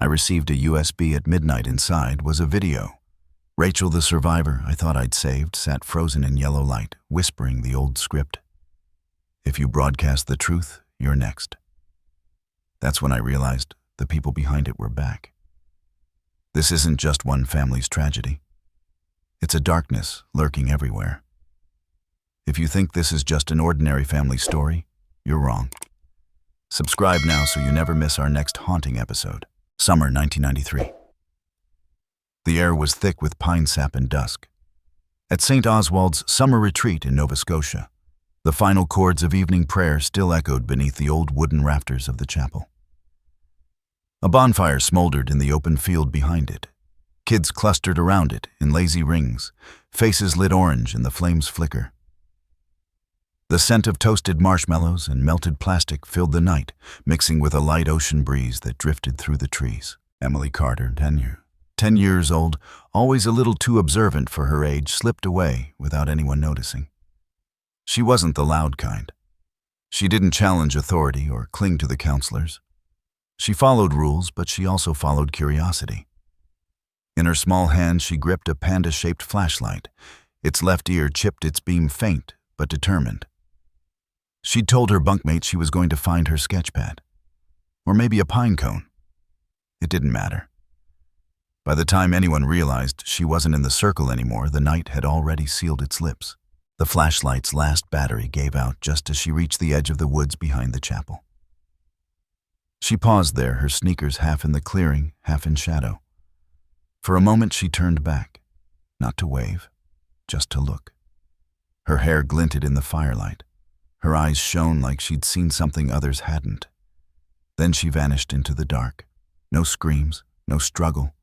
I received a USB at midnight. Inside was a video. Rachel, the survivor I thought I'd saved, sat frozen in yellow light, whispering the old script. If you broadcast the truth, you're next. That's when I realized the people behind it were back. This isn't just one family's tragedy. It's a darkness lurking everywhere. If you think this is just an ordinary family story, you're wrong. Subscribe now so you never miss our next haunting episode. Summer 1993. The air was thick with pine sap and dusk. At St. Oswald's summer retreat in Nova Scotia, the final chords of evening prayer still echoed beneath the old wooden rafters of the chapel. A bonfire smoldered in the open field behind it. Kids clustered around it in lazy rings, faces lit orange in the flames' flicker. The scent of toasted marshmallows and melted plastic filled the night, mixing with a light ocean breeze that drifted through the trees. Emily Carter, 10 years old, always a little too observant for her age, slipped away without anyone noticing. She wasn't the loud kind. She didn't challenge authority or cling to the counselors. She followed rules, but she also followed curiosity. In her small hand, she gripped a panda-shaped flashlight. Its left ear chipped its beam faint, but determined. She'd told her bunkmate she was going to find her sketchpad. Or maybe a pine cone. It didn't matter. By the time anyone realized she wasn't in the circle anymore, the night had already sealed its lips. The flashlight's last battery gave out just as she reached the edge of the woods behind the chapel. She paused there, her sneakers half in the clearing, half in shadow. For a moment she turned back, not to wave, just to look. Her hair glinted in the firelight. Her eyes shone like she'd seen something others hadn't. Then she vanished into the dark. No screams, no struggle,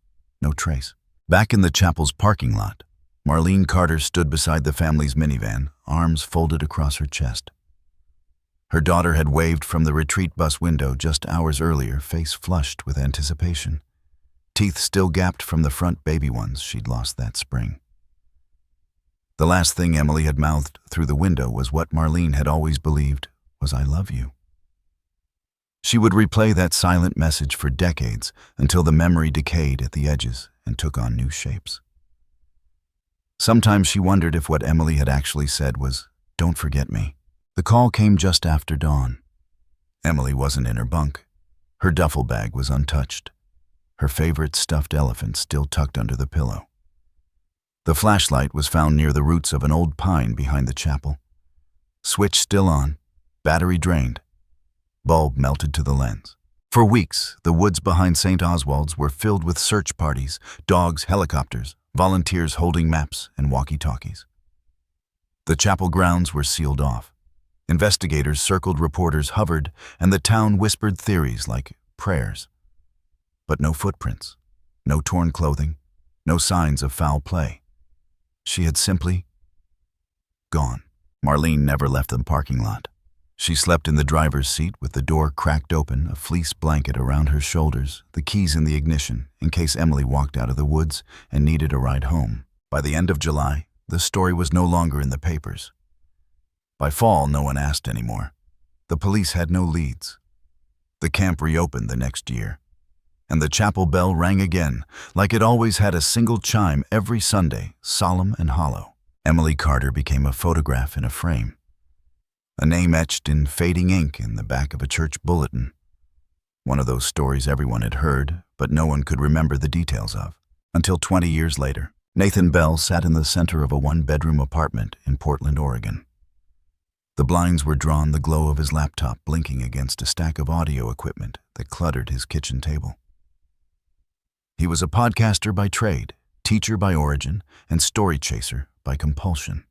no trace. Back in the chapel's parking lot, Marlene Carter stood beside the family's minivan, arms folded across her chest. Her daughter had waved from the retreat bus window just hours earlier, face flushed with anticipation. Teeth still gapped from the front baby ones she'd lost that spring. The last thing Emily had mouthed through the window was what Marlene had always believed was "I love you." She would replay that silent message for decades until the memory decayed at the edges and took on new shapes. Sometimes she wondered if what Emily had actually said was, "Don't forget me." The call came just after dawn. Emily wasn't in her bunk. Her duffel bag was untouched. Her favorite stuffed elephant still tucked under the pillow. The flashlight was found near the roots of an old pine behind the chapel. Switch still on, battery drained. Bulb melted to the lens. For weeks, the woods behind St. Oswald's were filled with search parties, dogs, helicopters, volunteers holding maps and walkie-talkies. The chapel grounds were sealed off. Investigators circled, reporters hovered, and the town whispered theories like prayers. But no footprints, no torn clothing, no signs of foul play. She had simply gone. Marlene never left the parking lot. She slept in the driver's seat with the door cracked open, a fleece blanket around her shoulders, the keys in the ignition, in case Emily walked out of the woods and needed a ride home. By the end of July, the story was no longer in the papers. By fall, no one asked anymore. The police had no leads. The camp reopened the next year. And the chapel bell rang again, like it always had, a single chime every Sunday, solemn and hollow. Emily Carter became a photograph in a frame. A name etched in fading ink in the back of a church bulletin. One of those stories everyone had heard, but no one could remember the details of. Until 20 years later, Nathan Bell sat in the center of a one-bedroom apartment in Portland, Oregon. The blinds were drawn, the glow of his laptop blinking against a stack of audio equipment that cluttered his kitchen table. He was a podcaster by trade, teacher by origin, and story chaser by compulsion.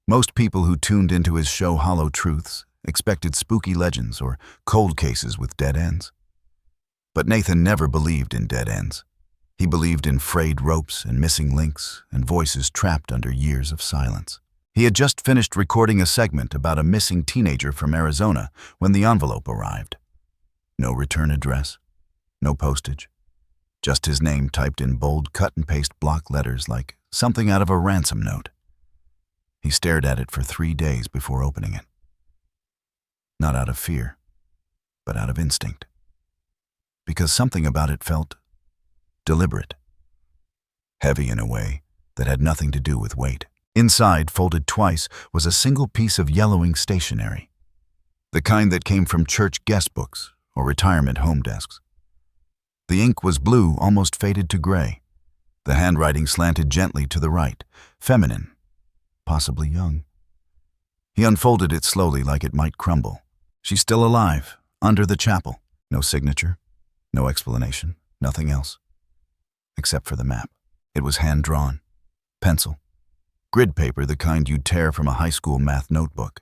Most people who tuned into his show Hollow Truths expected spooky legends or cold cases with dead ends. But Nathan never believed in dead ends. He believed in frayed ropes and missing links and voices trapped under years of silence. He had just finished recording a segment about a missing teenager from Arizona when the envelope arrived. No return address, no postage. Just his name typed in bold cut-and-paste block letters like something out of a ransom note. He stared at it for 3 days before opening it. Not out of fear, but out of instinct. because something about it felt deliberate, heavy in a way that had nothing to do with weight. Inside, folded twice, was a single piece of yellowing stationery, the kind that came from church guest books or retirement home desks. The ink was blue, almost faded to gray. The handwriting slanted gently to the right, feminine, possibly young. He unfolded it slowly like it might crumble. She's still alive, under the chapel. No signature, no explanation, nothing else. Except for the map. It was hand-drawn. Pencil. Grid paper, the kind you'd tear from a high school math notebook.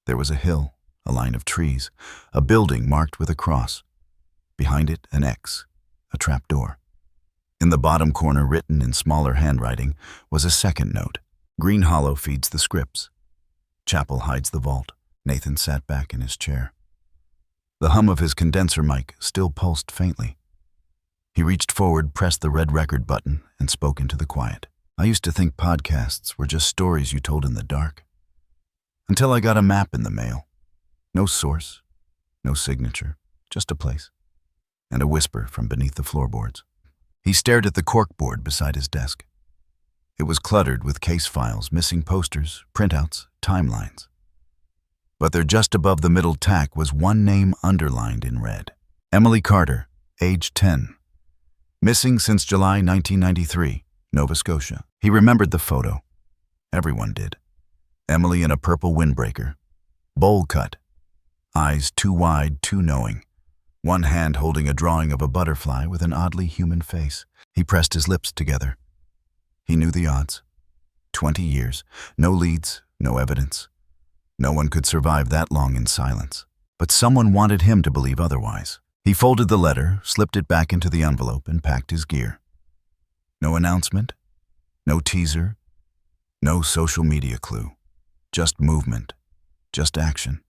There was a hill, a line of trees, a building marked with a cross. Behind it, an X, a trapdoor. In the bottom corner, written in smaller handwriting, was a second note. Green hollow feeds the scripts. Chapel hides the vault. Nathan sat back in his chair. The hum of his condenser mic still pulsed faintly. He reached forward, pressed the red record button, and spoke into the quiet. I used to think podcasts were just stories you told in the dark. Until I got a map in the mail. No source, no signature, just a place. And a whisper from beneath the floorboards. He stared at the corkboard beside his desk. It was cluttered with case files, missing posters, printouts, timelines. But there just above the middle tack was one name underlined in red. Emily Carter, age 10. Missing since July 1993, Nova Scotia. He remembered the photo. Everyone did. Emily in a purple windbreaker. Bowl cut. Eyes too wide, too knowing. One hand holding a drawing of a butterfly with an oddly human face. He pressed his lips together. He knew the odds. 20 years, no leads, no evidence. No one could survive that long in silence. But someone wanted him to believe otherwise. He folded the letter, slipped it back into the envelope, and packed his gear. No announcement, no teaser, no social media clue. Just movement, just action.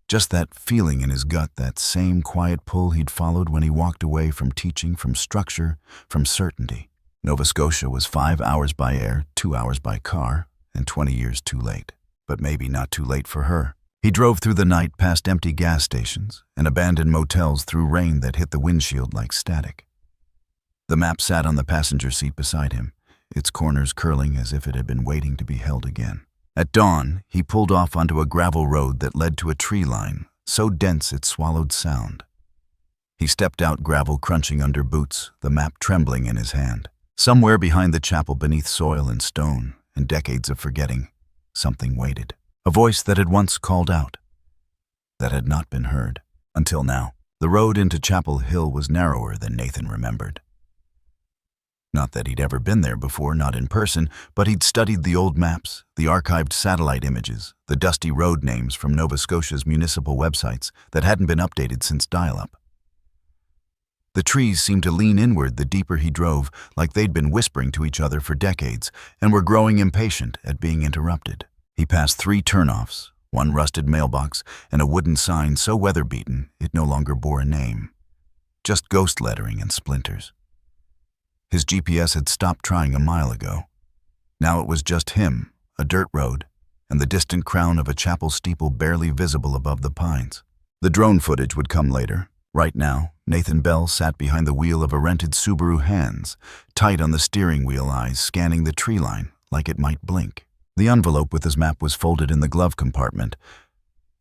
Just that feeling in his gut, that same quiet pull he'd followed when he walked away from teaching, from structure, from certainty. Nova Scotia was 5 hours by air, 2 hours by car, and 20 years too late. But maybe not too late for her. He drove through the night past empty gas stations and abandoned motels through rain that hit the windshield like static. The map sat on the passenger seat beside him, its corners curling as if it had been waiting to be held again. At dawn, he pulled off onto a gravel road that led to a tree line, so dense it swallowed sound. He stepped out, gravel crunching under boots, the map trembling in his hand. Somewhere behind the chapel, beneath soil and stone and decades of forgetting, something waited. A voice that had once called out, that had not been heard, until now. The road into Chapel Hill was narrower than Nathan remembered. Not that he'd ever been there before, not in person, but he'd studied the old maps, the archived satellite images, the dusty road names from Nova Scotia's municipal websites that hadn't been updated since dial-up. The trees seemed to lean inward the deeper he drove, like they'd been whispering to each other for decades and were growing impatient at being interrupted. He passed 3 turnoffs, one rusted mailbox, and a wooden sign so weather-beaten it no longer bore a name. Just ghost lettering and splinters. His GPS had stopped trying a mile ago. Now it was just him, a dirt road, and the distant crown of a chapel steeple barely visible above the pines. The drone footage would come later. Right now, Nathan Bell sat behind the wheel of a rented Subaru, hands tight on the steering wheel, eyes scanning the tree line like it might blink. The envelope with his map was folded in the glove compartment,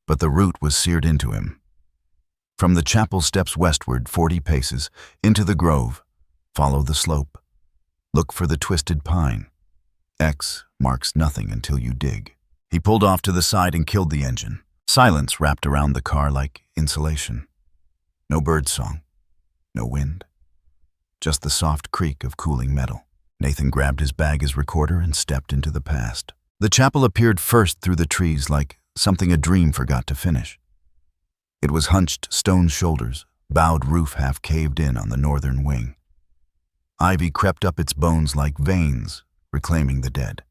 but the route was seared into him. From the chapel steps westward 40 paces, into the grove. Follow the slope. Look for the twisted pine. X marks nothing until you dig. He pulled off to the side and killed the engine. Silence wrapped around the car like insulation. No birdsong. No wind. Just the soft creak of cooling metal. Nathan grabbed his bag, his recorder, and stepped into the past. The chapel appeared first through the trees like something a dream forgot to finish. It was hunched stone shoulders, bowed roof half caved in on the northern wing. Ivy crept up its bones like veins, reclaiming the dead.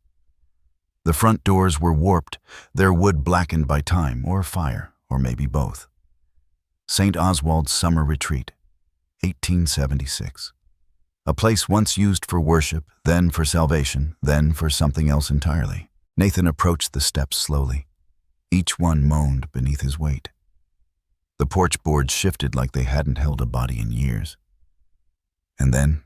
The front doors were warped, their wood blackened by time or fire, or maybe both. St. Oswald's Summer Retreat, 1876. A place once used for worship, then for salvation, then for something else entirely. Nathan approached the steps slowly. Each one moaned beneath his weight. The porch boards shifted like they hadn't held a body in years. And then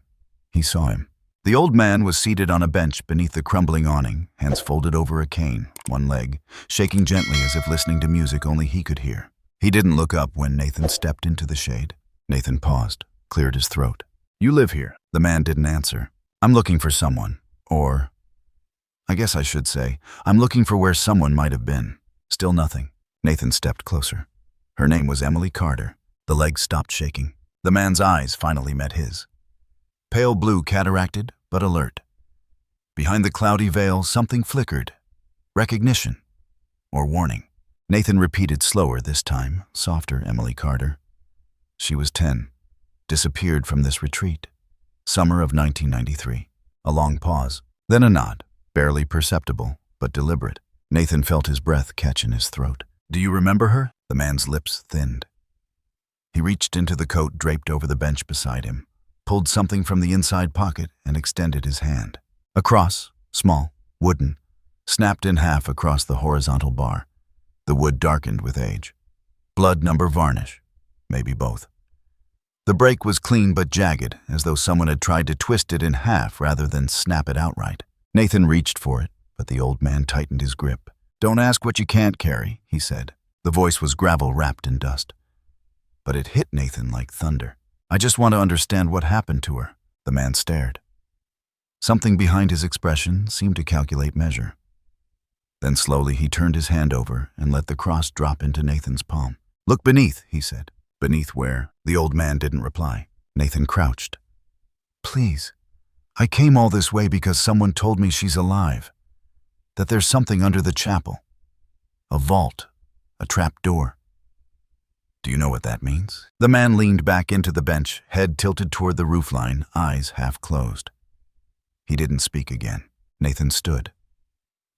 he saw him. The old man was seated on a bench beneath the crumbling awning, hands folded over a cane, one leg, shaking gently as if listening to music only he could hear. He didn't look up when Nathan stepped into the shade. Nathan paused, cleared his throat. "You live here?" The man didn't answer. "I'm looking for someone. Or, I guess I should say, I'm looking for where someone might have been." Still nothing. Nathan stepped closer. Her name was Emily Carter. The legs stopped shaking. The man's eyes finally met his. Pale blue, cataracted, but alert. Behind the cloudy veil, something flickered. Recognition. Or warning. Nathan repeated slower this time, softer, "Emily Carter." She was 10. Disappeared from this retreat. Summer of 1993. A long pause. Then a nod, barely perceptible, but deliberate. Nathan felt his breath catch in his throat. "Do you remember her?" The man's lips thinned. He reached into the coat draped over the bench beside him, pulled something from the inside pocket, and extended his hand. A cross, small, wooden, snapped in half across the horizontal bar. The wood darkened with age. Blood, number, varnish. Maybe both. The break was clean but jagged, as though someone had tried to twist it in half rather than snap it outright. Nathan reached for it, but the old man tightened his grip. "Don't ask what you can't carry," he said. The voice was gravel wrapped in dust. But it hit Nathan like thunder. "I just want to understand what happened to her." The man stared. Something behind his expression seemed to calculate measure. Then slowly he turned his hand over and let the cross drop into Nathan's palm. "Look beneath," he said. "Beneath where?" The old man didn't reply. Nathan crouched. "Please, I came all this way because someone told me she's alive. That there's something under the chapel. A vault. A trap door." "Do you know what that means?" The man leaned back into the bench, head tilted toward the roofline, eyes half closed. He didn't speak again. Nathan stood.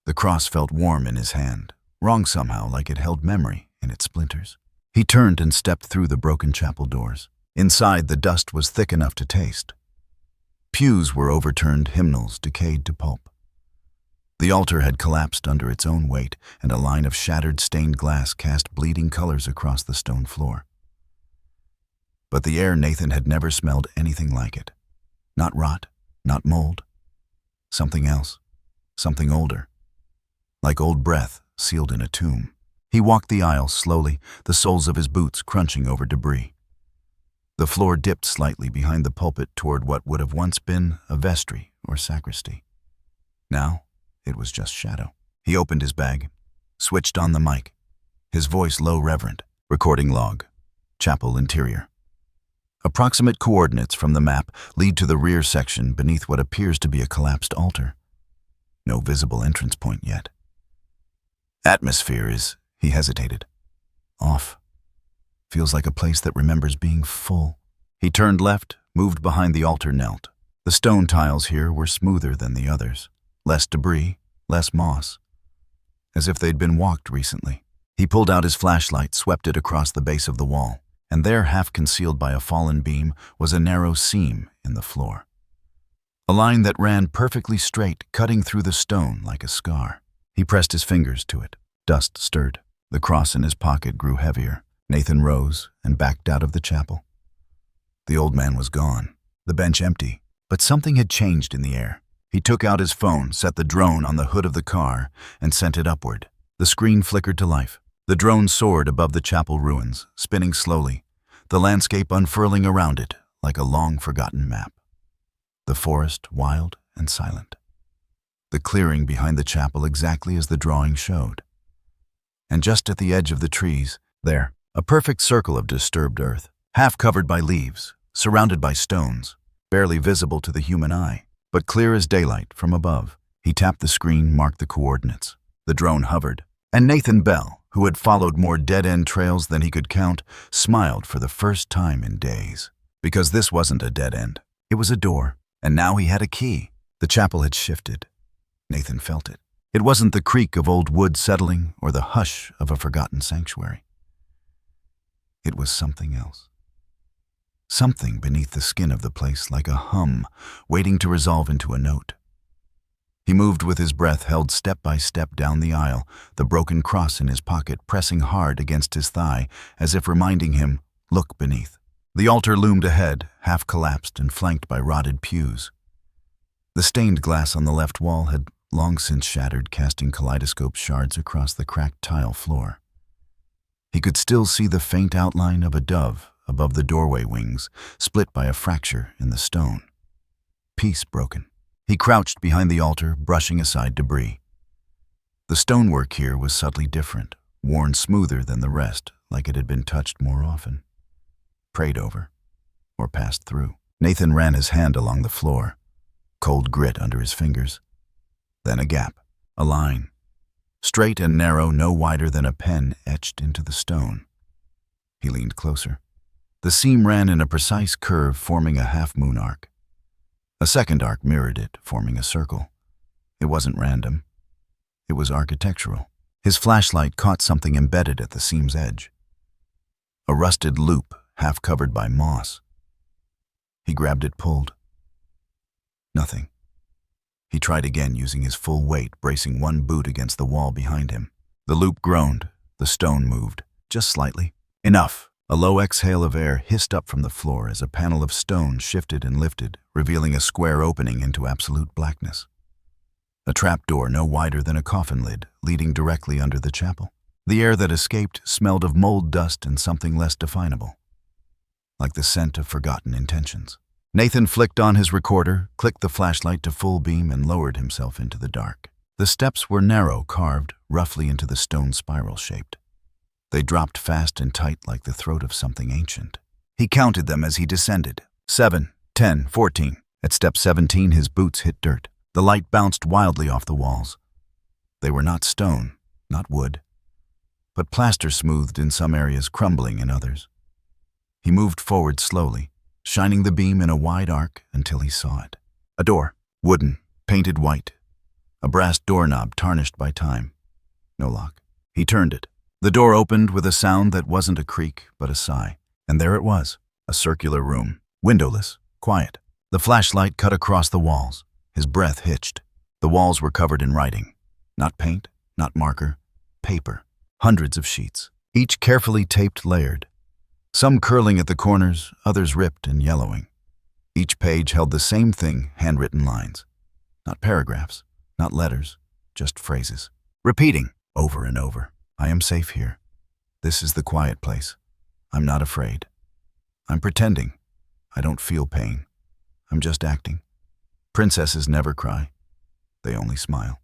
The cross felt warm in his hand, wrong somehow, like it held memory in its splinters. He turned and stepped through the broken chapel doors. Inside, the dust was thick enough to taste. Pews were overturned, hymnals decayed to pulp. The altar had collapsed under its own weight, and a line of shattered stained glass cast bleeding colors across the stone floor. But the air Nathan had never smelled anything like it. Not rot, not mold. Something else, something older. Like old breath sealed in a tomb. He walked the aisle slowly, the soles of his boots crunching over debris. The floor dipped slightly behind the pulpit toward what would have once been a vestry or sacristy. Now, it was just shadow. He opened his bag, switched on the mic. His voice low reverent. "Recording log. Chapel interior. Approximate coordinates from the map lead to the rear section beneath what appears to be a collapsed altar. No visible entrance point yet. Atmosphere is," he hesitated, "off. Feels like a place that remembers being full." He turned left, moved behind the altar, knelt. The stone tiles here were smoother than the others. Less debris, less moss. As if they'd been walked recently. He pulled out his flashlight, swept it across the base of the wall, and there, half concealed by a fallen beam, was a narrow seam in the floor. A line that ran perfectly straight, cutting through the stone like a scar. He pressed his fingers to it. Dust stirred. The cross in his pocket grew heavier. Nathan rose and backed out of the chapel. The old man was gone, the bench empty, but something had changed in the air. He took out his phone, set the drone on the hood of the car, and sent it upward. The screen flickered to life. The drone soared above the chapel ruins, spinning slowly, the landscape unfurling around it like a long-forgotten map. The forest wild and silent. The clearing behind the chapel exactly as the drawing showed. And just at the edge of the trees, there, a perfect circle of disturbed earth, half covered by leaves, surrounded by stones, barely visible to the human eye, but clear as daylight from above. He tapped the screen, marked the coordinates. The drone hovered, and Nathan Bell, who had followed more dead-end trails than he could count, smiled for the first time in days. Because this wasn't a dead end. It was a door, and now he had a key. The chapel had shifted. Nathan felt it. It wasn't the creak of old wood settling or the hush of a forgotten sanctuary. It was something else. Something beneath the skin of the place, like a hum, waiting to resolve into a note. He moved with his breath held step by step down the aisle, the broken cross in his pocket pressing hard against his thigh, as if reminding him, look beneath. The altar loomed ahead, half collapsed and flanked by rotted pews. The stained glass on the left wall had long since shattered, casting kaleidoscope shards across the cracked tile floor. He could still see the faint outline of a dove above the doorway wings, split by a fracture in the stone. Peace broken. He crouched behind the altar, brushing aside debris. The stonework here was subtly different, worn smoother than the rest, like it had been touched more often. Prayed over, or passed through. Nathan ran his hand along the floor, cold grit under his fingers. Then a gap, a line, straight and narrow, no wider than a pen etched into the stone. He leaned closer. The seam ran in a precise curve, forming a half-moon arc. A second arc mirrored it, forming a circle. It wasn't random. It was architectural. His flashlight caught something embedded at the seam's edge. A rusted loop, half covered by moss. He grabbed it, pulled. Nothing. He tried again, using his full weight, bracing one boot against the wall behind him. The loop groaned. The stone moved, just slightly. Enough! A low exhale of air hissed up from the floor as a panel of stone shifted and lifted, revealing a square opening into absolute blackness. A trapdoor no wider than a coffin lid, leading directly under the chapel. The air that escaped smelled of mold, dust, and something less definable, like the scent of forgotten intentions. Nathan flicked on his recorder, clicked the flashlight to full beam, and lowered himself into the dark. The steps were narrow, carved roughly into the stone spiral-shaped. They dropped fast and tight like the throat of something ancient. He counted them as he descended. 7, 10, 14. At step 17, his boots hit dirt. The light bounced wildly off the walls. They were not stone, not wood, but plaster smoothed in some areas, crumbling in others. He moved forward slowly, shining the beam in a wide arc until he saw it. A door, wooden, painted white. A brass doorknob tarnished by time. No lock. He turned it. The door opened with a sound that wasn't a creak, but a sigh. And there it was, a circular room, windowless, quiet. The flashlight cut across the walls. His breath hitched. The walls were covered in writing. Not paint, not marker, paper. Hundreds of sheets, each carefully taped, layered. Some curling at the corners, others ripped and yellowing. Each page held the same thing, handwritten lines. Not paragraphs, not letters, just phrases. Repeating, over and over. I am safe here. This is the quiet place. I'm not afraid. I'm pretending. I don't feel pain. I'm just acting. Princesses never cry. They only smile.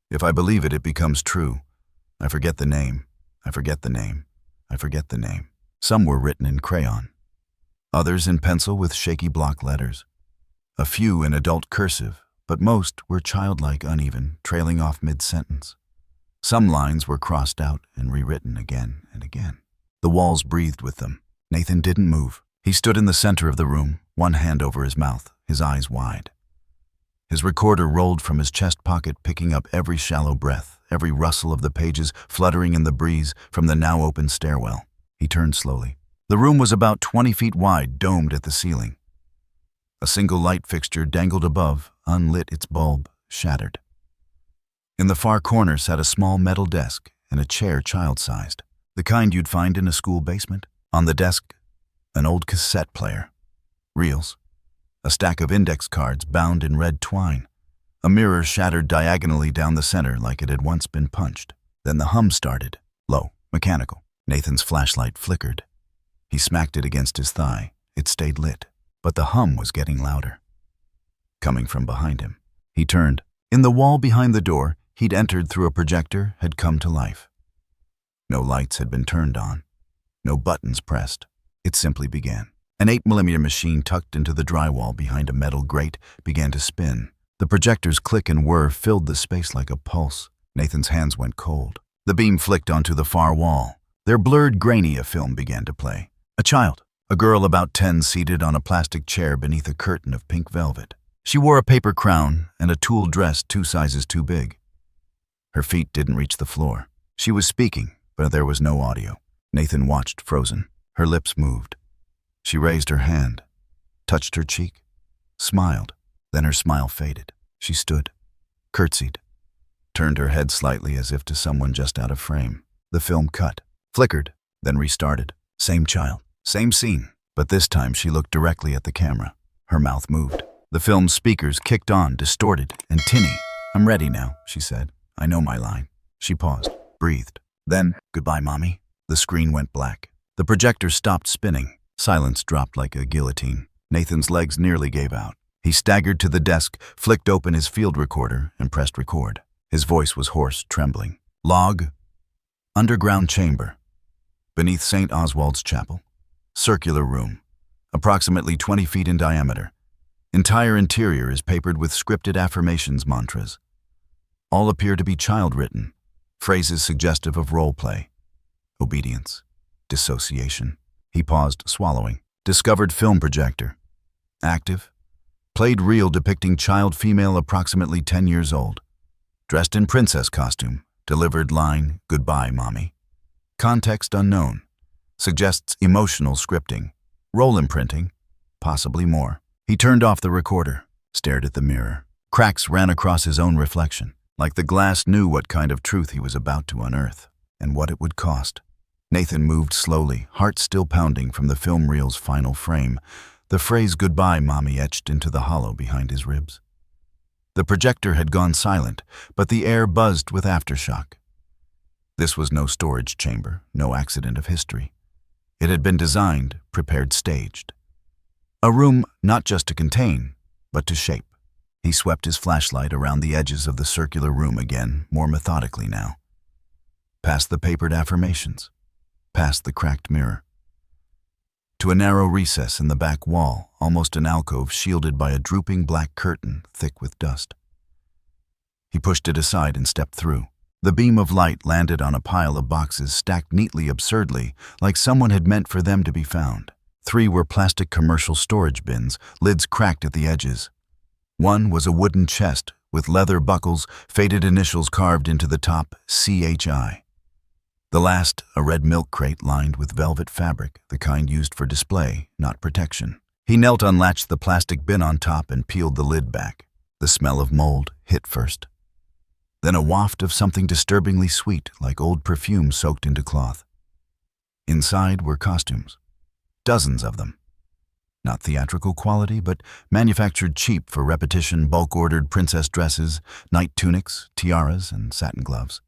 If I believe it, it becomes true. I forget the name. I forget the name. I forget the name. Some were written in crayon. Others in pencil with shaky block letters. A few in adult cursive, but most were childlike, uneven, trailing off mid-sentence. Some lines were crossed out and rewritten again and again. The walls breathed with them. Nathan didn't move. He stood in the center of the room, one hand over his mouth, his eyes wide. His recorder rolled from his chest pocket, picking up every shallow breath, every rustle of the pages fluttering in the breeze from the now open stairwell. He turned slowly. The room was about 20 feet wide, domed at the ceiling. A single light fixture dangled above, unlit, its bulb shattered. In the far corner sat a small metal desk and a chair child-sized, the kind you'd find in a school basement. On the desk, an old cassette player, reels, a stack of index cards bound in red twine, a mirror shattered diagonally down the center like it had once been punched. Then the hum started, low, mechanical. Nathan's flashlight flickered. He smacked it against his thigh. It stayed lit, but the hum was getting louder. Coming from behind him. He turned. In the wall behind the door, he'd entered through a projector, had come to life. No lights had been turned on. No buttons pressed. It simply began. An 8mm machine tucked into the drywall behind a metal grate began to spin. The projector's click and whir filled the space like a pulse. Nathan's hands went cold. The beam flicked onto the far wall. Their blurred, grainy, a film began to play. A child, a girl about 10, seated on a plastic chair beneath a curtain of pink velvet. She wore a paper crown and a tulle dress 2 sizes too big. Her feet didn't reach the floor. She was speaking, but there was no audio. Nathan watched, frozen. Her lips moved. She raised her hand, touched her cheek, smiled. Then her smile faded. She stood, curtsied, turned her head slightly as if to someone just out of frame. The film cut, flickered, then restarted. Same child, same scene, but this time she looked directly at the camera. Her mouth moved. The film's speakers kicked on, distorted and tinny. "I'm ready now," she said. "I know my line." She paused, breathed. Then, "Goodbye, Mommy." The screen went black. The projector stopped spinning. Silence dropped like a guillotine. Nathan's legs nearly gave out. He staggered to the desk, flicked open his field recorder, and pressed record. His voice was hoarse, trembling. Log. Underground chamber. Beneath St. Oswald's Chapel. Circular room. Approximately 20 feet in diameter. Entire interior is papered with scripted affirmations mantras. All appear to be child-written, phrases suggestive of role play. Obedience. Dissociation. He paused, swallowing. Discovered film projector. Active. Played reel depicting child female approximately 10 years old. Dressed in princess costume. Delivered line, "Goodbye, Mommy." Context unknown. Suggests emotional scripting. Role imprinting. Possibly more. He turned off the recorder, stared at the mirror. Cracks ran across his own reflection, like the glass knew what kind of truth he was about to unearth, and what it would cost. Nathan moved slowly, heart still pounding from the film reel's final frame, the phrase "Goodbye, Mommy" etched into the hollow behind his ribs. The projector had gone silent, but the air buzzed with aftershock. This was no storage chamber, no accident of history. It had been designed, prepared, staged. A room not just to contain, but to shape. He swept his flashlight around the edges of the circular room again, more methodically now. Past the papered affirmations, past the cracked mirror, to a narrow recess in the back wall, almost an alcove shielded by a drooping black curtain thick with dust. He pushed it aside and stepped through. The beam of light landed on a pile of boxes stacked neatly absurdly, like someone had meant for them to be found. 3 were plastic commercial storage bins, lids cracked at the edges. 1 was a wooden chest with leather buckles, faded initials carved into the top, CHI. The last, a red milk crate lined with velvet fabric, the kind used for display, not protection. He knelt, unlatched the plastic bin on top, and peeled the lid back. The smell of mold hit first. Then a waft of something disturbingly sweet, like old perfume soaked into cloth. Inside were costumes. Dozens of them. Not theatrical quality, but manufactured cheap for repetition, bulk-ordered princess dresses, night tunics, tiaras, and satin gloves.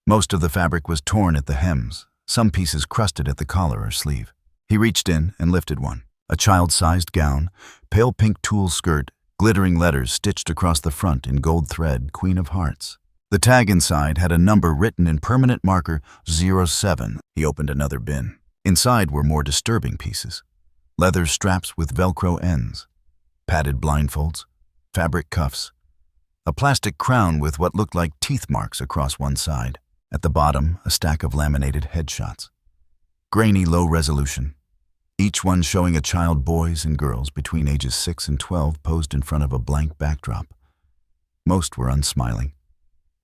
Most of the fabric was torn at the hems, some pieces crusted at the collar or sleeve. He reached in and lifted one. A child-sized gown, pale pink tulle skirt, glittering letters stitched across the front in gold thread, Queen of Hearts. The tag inside had a number written in permanent marker, 07. He opened another bin. Inside were more disturbing pieces. Leather straps with Velcro ends, padded blindfolds, fabric cuffs, a plastic crown with what looked like teeth marks across one side. At the bottom, a stack of laminated headshots. Grainy, low resolution, each one showing a child, boys and girls between ages 6 and 12, posed in front of a blank backdrop. Most were unsmiling.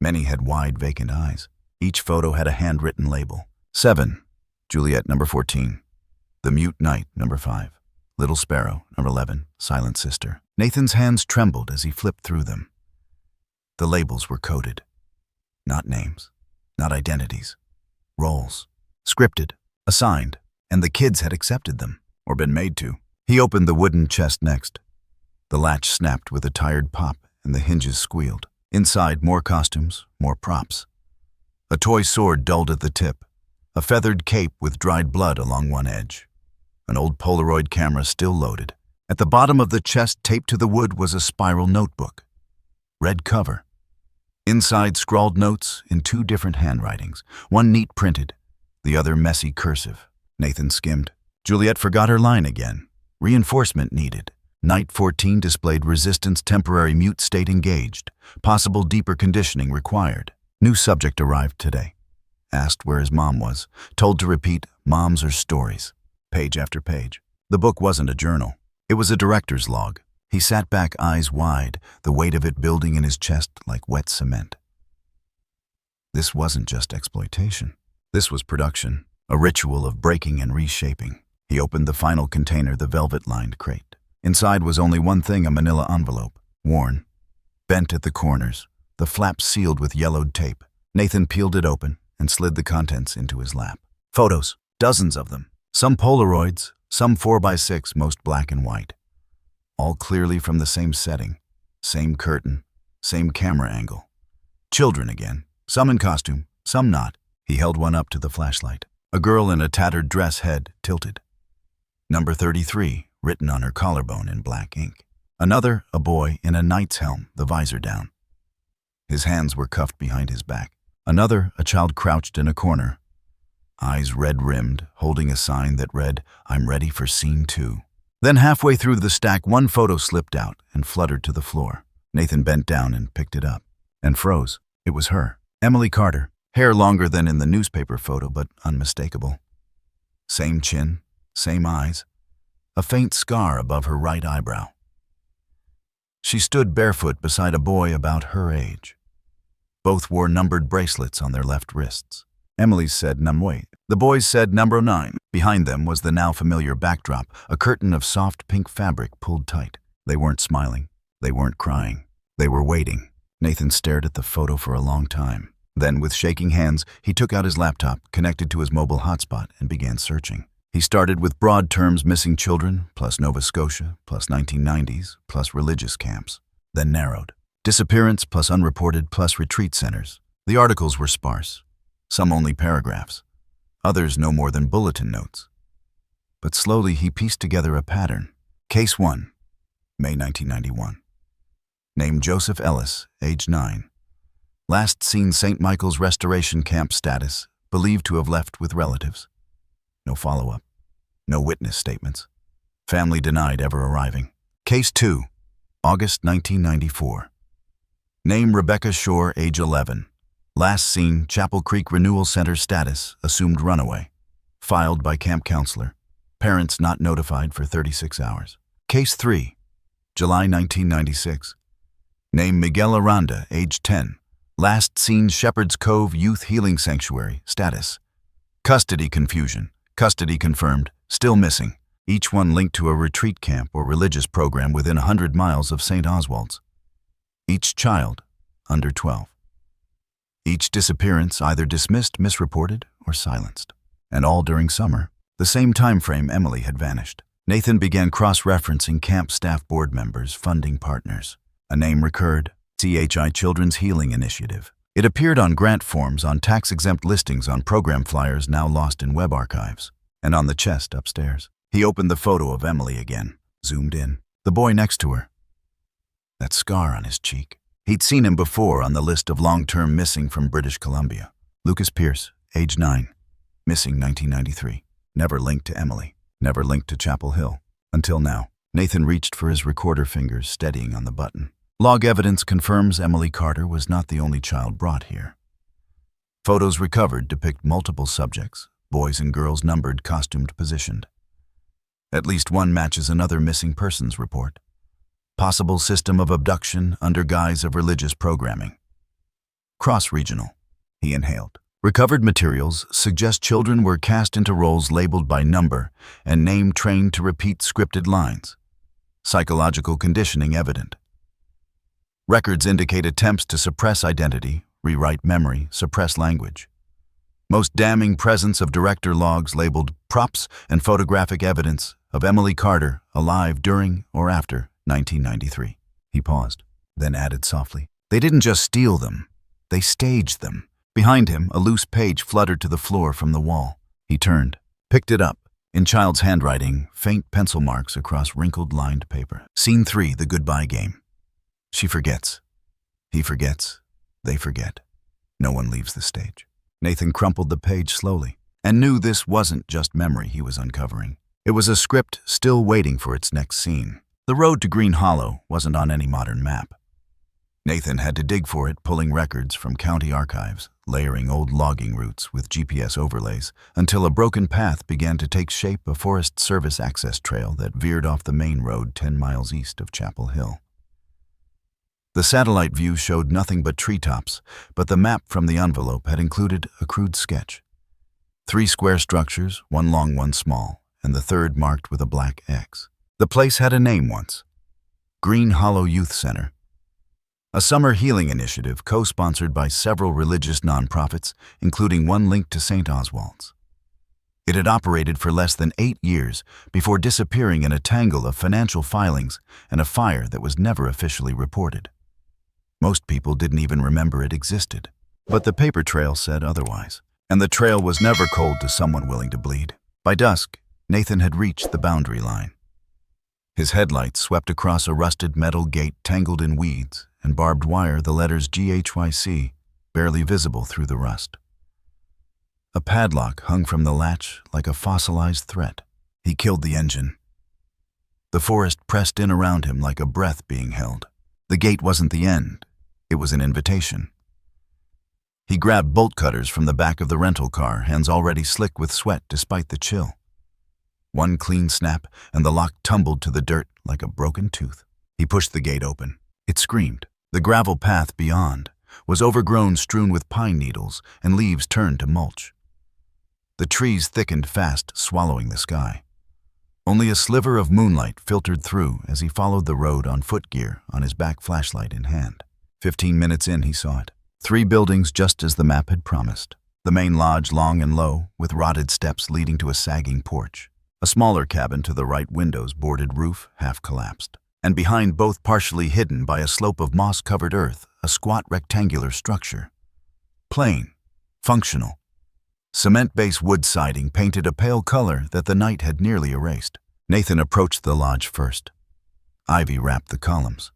Many had wide, vacant eyes. Each photo had a handwritten label. 7. Juliet, number 14. The Mute Knight, number 5. Little Sparrow, number 11. Silent Sister. Nathan's hands trembled as he flipped through them. The labels were coded. Not names. Not identities. Roles. Scripted. Assigned. And the kids had accepted them, or been made to. He opened the wooden chest next. The latch snapped with a tired pop, and the hinges squealed. Inside, more costumes, more props. A toy sword dulled at the tip. A feathered cape with dried blood along one edge. An old Polaroid camera still loaded. At the bottom of the chest, taped to the wood, was a spiral notebook. Red cover. Inside, scrawled notes in 2 different handwritings, one neat printed, the other messy cursive. Nathan skimmed. Juliet forgot her line again. Reinforcement needed. Night 14 displayed resistance, temporary mute state engaged. Possible deeper conditioning required. New subject arrived today. Asked where his mom was. Told to repeat, "Moms are stories." Page after page. The book wasn't a journal. It was a director's log. He sat back, eyes wide, the weight of it building in his chest like wet cement. This wasn't just exploitation. This was production, a ritual of breaking and reshaping. He opened the final container, the velvet-lined crate. Inside was only one thing, a manila envelope, worn, bent at the corners, the flap sealed with yellowed tape. Nathan peeled it open and slid the contents into his lap. Photos, dozens of them. Some Polaroids, some 4x6, most black and white. All clearly from the same setting, same curtain, same camera angle. Children again, some in costume, some not. He held one up to the flashlight. A girl in a tattered dress, head tilted. Number 33, written on her collarbone in black ink. Another, a boy in a knight's helm, the visor down. His hands were cuffed behind his back. Another, a child crouched in a corner, eyes red-rimmed, holding a sign that read, "I'm ready for scene 2." Then halfway through the stack, one photo slipped out and fluttered to the floor. Nathan bent down and picked it up, and froze. It was her, Emily Carter. Hair longer than in the newspaper photo, but unmistakable. Same chin, same eyes, a faint scar above her right eyebrow. She stood barefoot beside a boy about her age. Both wore numbered bracelets on their left wrists. Emily's said number 8. The boys said number 9. Behind them was the now familiar backdrop, a curtain of soft pink fabric pulled tight. They weren't smiling. They weren't crying. They were waiting. Nathan stared at the photo for a long time. Then, with shaking hands, he took out his laptop, connected to his mobile hotspot, and began searching. He started with broad terms: missing children, plus Nova Scotia, plus 1990s, plus religious camps. Then narrowed: disappearance plus unreported plus retreat centers. The articles were sparse. Some only paragraphs. Others no more than bulletin notes. But slowly he pieced together a pattern. Case 1, May 1991. Name Joseph Ellis, age 9. Last seen St. Michael's Restoration Camp. Status, believed to have left with relatives. No follow-up. No witness statements. Family denied ever arriving. Case 2, August 1994. Name Rebecca Shore, age 11. Last seen Chapel Creek Renewal Center. Status, assumed runaway. Filed by camp counselor. Parents not notified for 36 hours. Case 3, July 1996. Name Miguel Aranda, age 10. Last seen Shepherd's Cove Youth Healing Sanctuary. Status, custody confusion. Custody confirmed. Still missing. Each one linked to a retreat camp or religious program within 100 miles of St. Oswald's. Each child under 12. Each disappearance either dismissed, misreported, or silenced. And all during summer. The same time frame Emily had vanished. Nathan began cross-referencing camp staff, board members, funding partners. A name recurred: CHI Children's Healing Initiative. It appeared on grant forms, on tax-exempt listings, on program flyers now lost in web archives, and on the chest upstairs. He opened the photo of Emily again, zoomed in. The boy next to her. That scar on his cheek. He'd seen him before on the list of long-term missing from British Columbia. Lucas Pierce, age 9. Missing 1993. Never linked to Emily. Never linked to Chapel Hill. Until now. Nathan reached for his recorder fingers, steadying on the button. Log evidence confirms Emily Carter was not the only child brought here. Photos recovered depict multiple subjects, boys and girls numbered, costumed, positioned. At least one matches another missing persons report. Possible system of abduction under guise of religious programming. Cross-regional, he inhaled. Recovered materials suggest children were cast into roles labeled by number and name, trained to repeat scripted lines. Psychological conditioning evident. Records indicate attempts to suppress identity, rewrite memory, suppress language. Most damning presence of director logs labeled props and photographic evidence of Emily Carter alive during or after 1993. He paused, then added softly, "They didn't just steal them, they staged them." Behind him, a loose page fluttered to the floor from the wall. He turned, picked it up. In child's handwriting, faint pencil marks across wrinkled, lined paper. Scene 3, the goodbye game. She forgets. He forgets. They forget. No one leaves the stage. Nathan crumpled the page slowly and knew this wasn't just memory he was uncovering. It was a script still waiting for its next scene. The road to Green Hollow wasn't on any modern map. Nathan had to dig for it, pulling records from county archives, layering old logging routes with GPS overlays, until a broken path began to take shape, a Forest Service access trail that veered off the main road 10 miles east of Chapel Hill. The satellite view showed nothing but treetops, but the map from the envelope had included a crude sketch. 3 square structures, one long, one small, and the third marked with a black X. The place had a name once: Green Hollow Youth Center. a summer healing initiative co-sponsored by several religious nonprofits, including one linked to St. Oswald's. It had operated for less than 8 years before disappearing in a tangle of financial filings and a fire that was never officially reported. Most people didn't even remember it existed. But the paper trail said otherwise, and the trail was never cold to someone willing to bleed. By dusk, Nathan had reached the boundary line. His headlights swept across a rusted metal gate tangled in weeds and barbed wire, the letters GHYC barely visible through the rust. A padlock hung from the latch like a fossilized threat. He killed the engine. The forest pressed in around him like a breath being held. The gate wasn't the end. It was an invitation. He grabbed bolt cutters from the back of the rental car, hands already slick with sweat despite the chill. One clean snap, and the lock tumbled to the dirt like a broken tooth. He pushed the gate open. It screamed. The gravel path beyond was overgrown, strewn with pine needles, and leaves turned to mulch. The trees thickened fast, swallowing the sky. Only a sliver of moonlight filtered through as he followed the road on footgear, on his back flashlight in hand. 15 minutes in, he saw it. 3 buildings just as the map had promised. The main lodge, long and low, with rotted steps leading to a sagging porch. A smaller cabin to the right, windows, boarded roof, half collapsed. And behind both, partially hidden by a slope of moss-covered earth, a squat rectangular structure. Plain, functional. Cement-based wood siding painted a pale color that the night had nearly erased. Nathan approached the lodge first. Ivy wrapped the columns.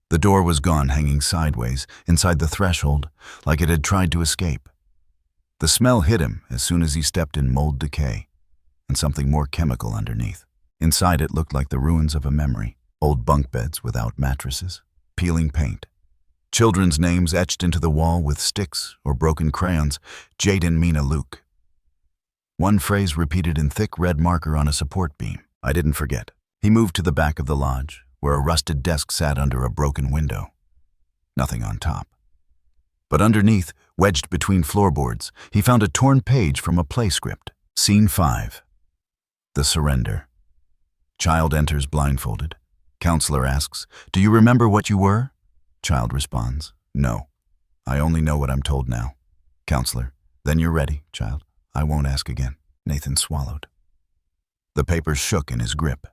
The door was gone, hanging sideways inside the threshold, like it had tried to escape. The smell hit him as soon as he stepped in mold decay, and something more chemical underneath. Inside it looked like the ruins of a memory. Old bunk beds without mattresses, peeling paint. Children's names etched into the wall with sticks or broken crayons, Jaden, Mina, Luke. One phrase repeated in thick red marker on a support beam. I didn't forget. He moved to the back of the lodge, where a rusted desk sat under a broken window. Nothing on top. But underneath, wedged between floorboards, he found a torn page from a play script. Scene 5. The surrender. Child enters blindfolded. Counselor asks, "Do you remember what you were?" Child responds, "No. I only know what I'm told now." Counselor, "Then you're ready, child. I won't ask again." Nathan swallowed. The paper shook in his grip.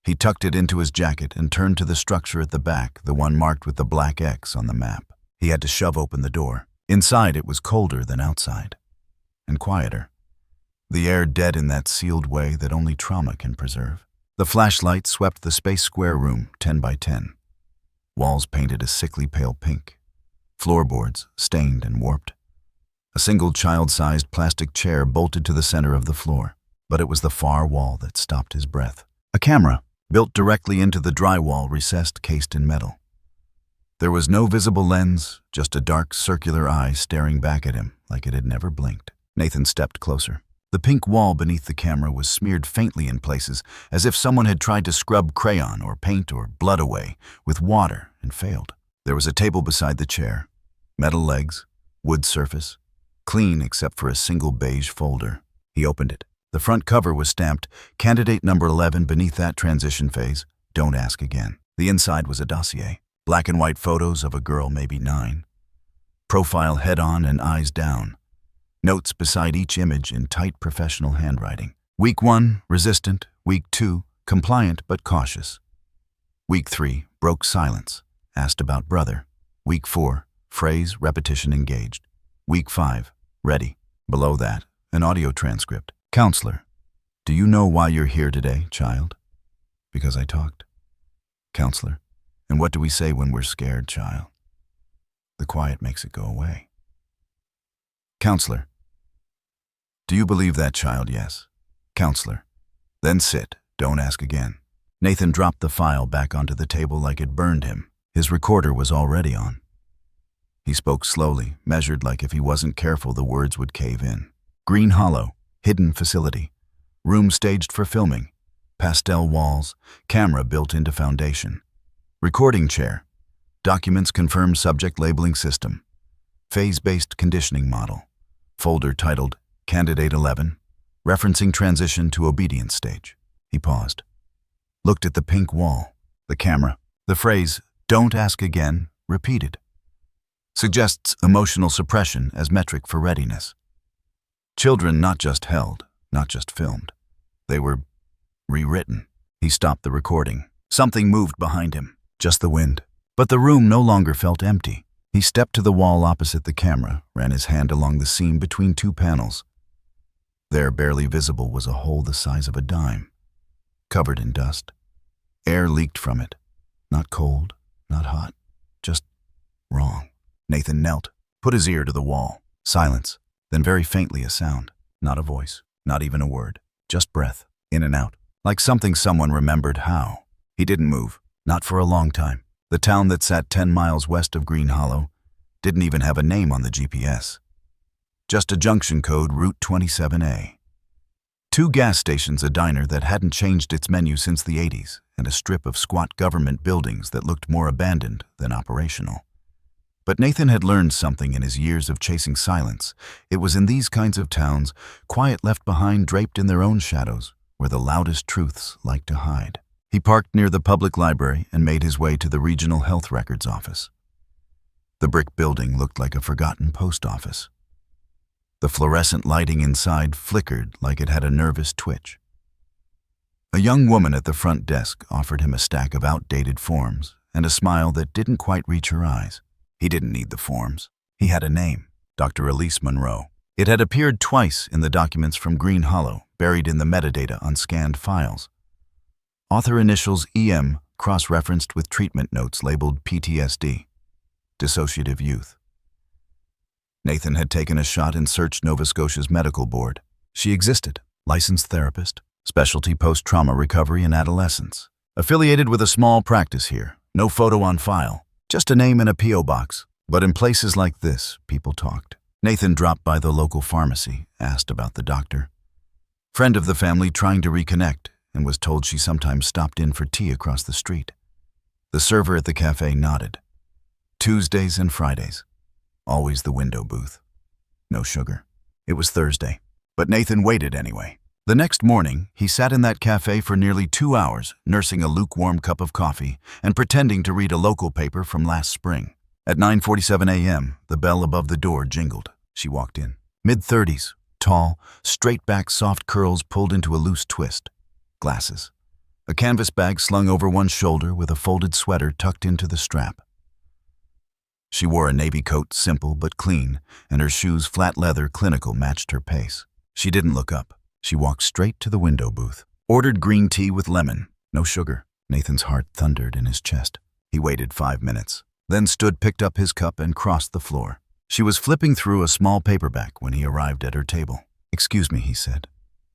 He tucked it into his jacket and turned to the structure at the back, the one marked with the black X on the map. He had to shove open the door. Inside, it was colder than outside, and quieter. The air dead in that sealed way that only trauma can preserve. The flashlight swept the space-square room, 10 by 10. Walls painted a sickly pale pink. Floorboards stained and warped. A single child-sized plastic chair bolted to the center of the floor, but it was the far wall that stopped his breath. A camera, built directly into the drywall, recessed, cased in metal. There was no visible lens, just a dark circular eye staring back at him like it had never blinked. Nathan stepped closer. The pink wall beneath the camera was smeared faintly in places, as if someone had tried to scrub crayon or paint or blood away with water and failed. There was a table beside the chair. Metal legs, wood surface, clean except for a single beige folder. He opened it. The front cover was stamped, "Candidate number 11 beneath that transition phase. Don't ask again." The inside was a dossier. Black and white photos of a girl, maybe 9. Profile head on and eyes down. Notes beside each image in tight professional handwriting. Week 1, resistant. Week 2, compliant but cautious. Week 3, broke silence, asked about brother. Week 4, phrase, repetition engaged. Week 5, ready. Below that, an audio transcript. Counselor, do you know why you're here today, child? Because I talked. Counselor, and what do we say when we're scared, child? The quiet makes it go away. Counselor, do you believe that, child? Yes. Counselor, then sit, don't ask again. Nathan dropped the file back onto the table like it burned him. His recorder was already on. He spoke slowly, measured, like if he wasn't careful the words would cave in. Green Hollow, hidden facility. Room staged for filming. Pastel walls, camera built into foundation. Recording chair. Documents confirm subject labeling system. Phase-based conditioning model. Folder titled Candidate 11, referencing transition to obedience stage. He paused. Looked at the pink wall, the camera. The phrase, "Don't ask again," repeated. Suggests emotional suppression as metric for readiness. Children not just held, not just filmed. They were rewritten. He stopped the recording. Something moved behind him, just the wind. But the room no longer felt empty. He stepped to the wall opposite the camera, ran his hand along the seam between two panels. There, barely visible, was a hole the size of a dime, covered in dust. Air leaked from it. Not cold, not hot, just wrong. Nathan knelt, put his ear to the wall. Silence, then very faintly a sound. Not a voice, not even a word. Just breath, in and out, like something someone remembered how. He didn't move, not for a long time. The town that sat 10 miles west of Green Hollow didn't even have a name on the GPS. Just a junction code, Route 27A. 2 gas stations, a diner that hadn't changed its menu since the 80s, and a strip of squat government buildings that looked more abandoned than operational. But Nathan had learned something in his years of chasing silence. It was in these kinds of towns, quiet left behind draped in their own shadows, where the loudest truths like to hide. He parked near the public library and made his way to the regional health records office. The brick building looked like a forgotten post office. The fluorescent lighting inside flickered like it had a nervous twitch. A young woman at the front desk offered him a stack of outdated forms and a smile that didn't quite reach her eyes. He didn't need the forms. He had a name, Dr. Elise Monroe. It had appeared twice in the documents from Green Hollow, buried in the metadata on scanned files. Author initials EM cross-referenced with treatment notes labeled PTSD, dissociative youth. Nathan had taken a shot and searched Nova Scotia's medical board. She existed, licensed therapist, specialty post-trauma recovery and adolescence. Affiliated with a small practice here, no photo on file, just a name in a P.O. box. But in places like this, people talked. Nathan dropped by the local pharmacy, asked about the doctor. Friend of the family trying to reconnect, and was told she sometimes stopped in for tea across the street. The server at the cafe nodded. Tuesdays and Fridays. Always the window booth. No sugar. It was Thursday, but Nathan waited anyway. The next morning, he sat in that cafe for nearly 2 hours, nursing a lukewarm cup of coffee and pretending to read a local paper from last spring. At 9:47 a.m., the bell above the door jingled. She walked in. Mid-30s, tall, straight-back soft curls pulled into a loose twist. Glasses. A canvas bag slung over one shoulder with a folded sweater tucked into the strap. She wore a navy coat, simple but clean, and her shoes, flat leather, clinical, matched her pace. She didn't look up. She walked straight to the window booth. Ordered green tea with lemon. No sugar. Nathan's heart thundered in his chest. He waited 5 minutes, then stood, picked up his cup, and crossed the floor. She was flipping through a small paperback when he arrived at her table. "Excuse me," he said,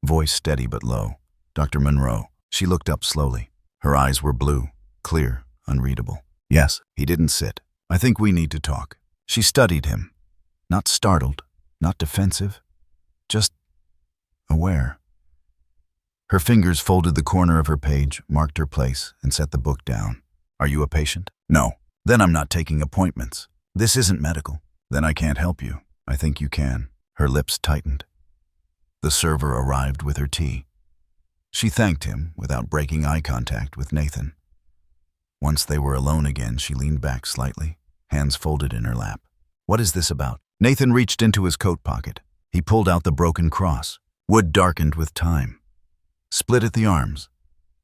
voice steady but low. "Dr. Monroe." She looked up slowly. Her eyes were blue, clear, unreadable. "Yes." He didn't sit. "I think we need to talk." She studied him. Not startled, not defensive, just aware. Her fingers folded the corner of her page, marked her place, and set the book down. "Are you a patient?" "No." "Then I'm not taking appointments." "This isn't medical." "Then I can't help you." "I think you can." Her lips tightened. The server arrived with her tea. She thanked him without breaking eye contact with Nathan. Once they were alone again, she leaned back slightly, hands folded in her lap. "What is this about?" Nathan reached into his coat pocket. He pulled out the broken cross, wood darkened with time. Split at the arms,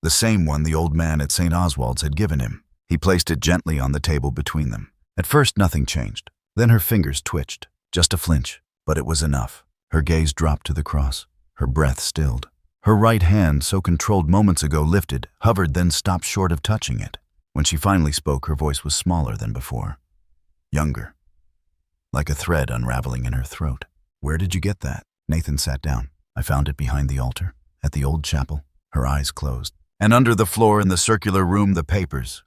the same one the old man at St. Oswald's had given him. He placed it gently on the table between them. At first nothing changed. Then her fingers twitched, just a flinch, but it was enough. Her gaze dropped to the cross, her breath stilled. Her right hand, so controlled moments ago, lifted, hovered, then stopped short of touching it. When she finally spoke, her voice was smaller than before. Younger. Like a thread unraveling in her throat. "Where did you get that?" Nathan sat down. "I found it behind the altar, at the old chapel." Her eyes closed. And under the floor in the circular room, the papers,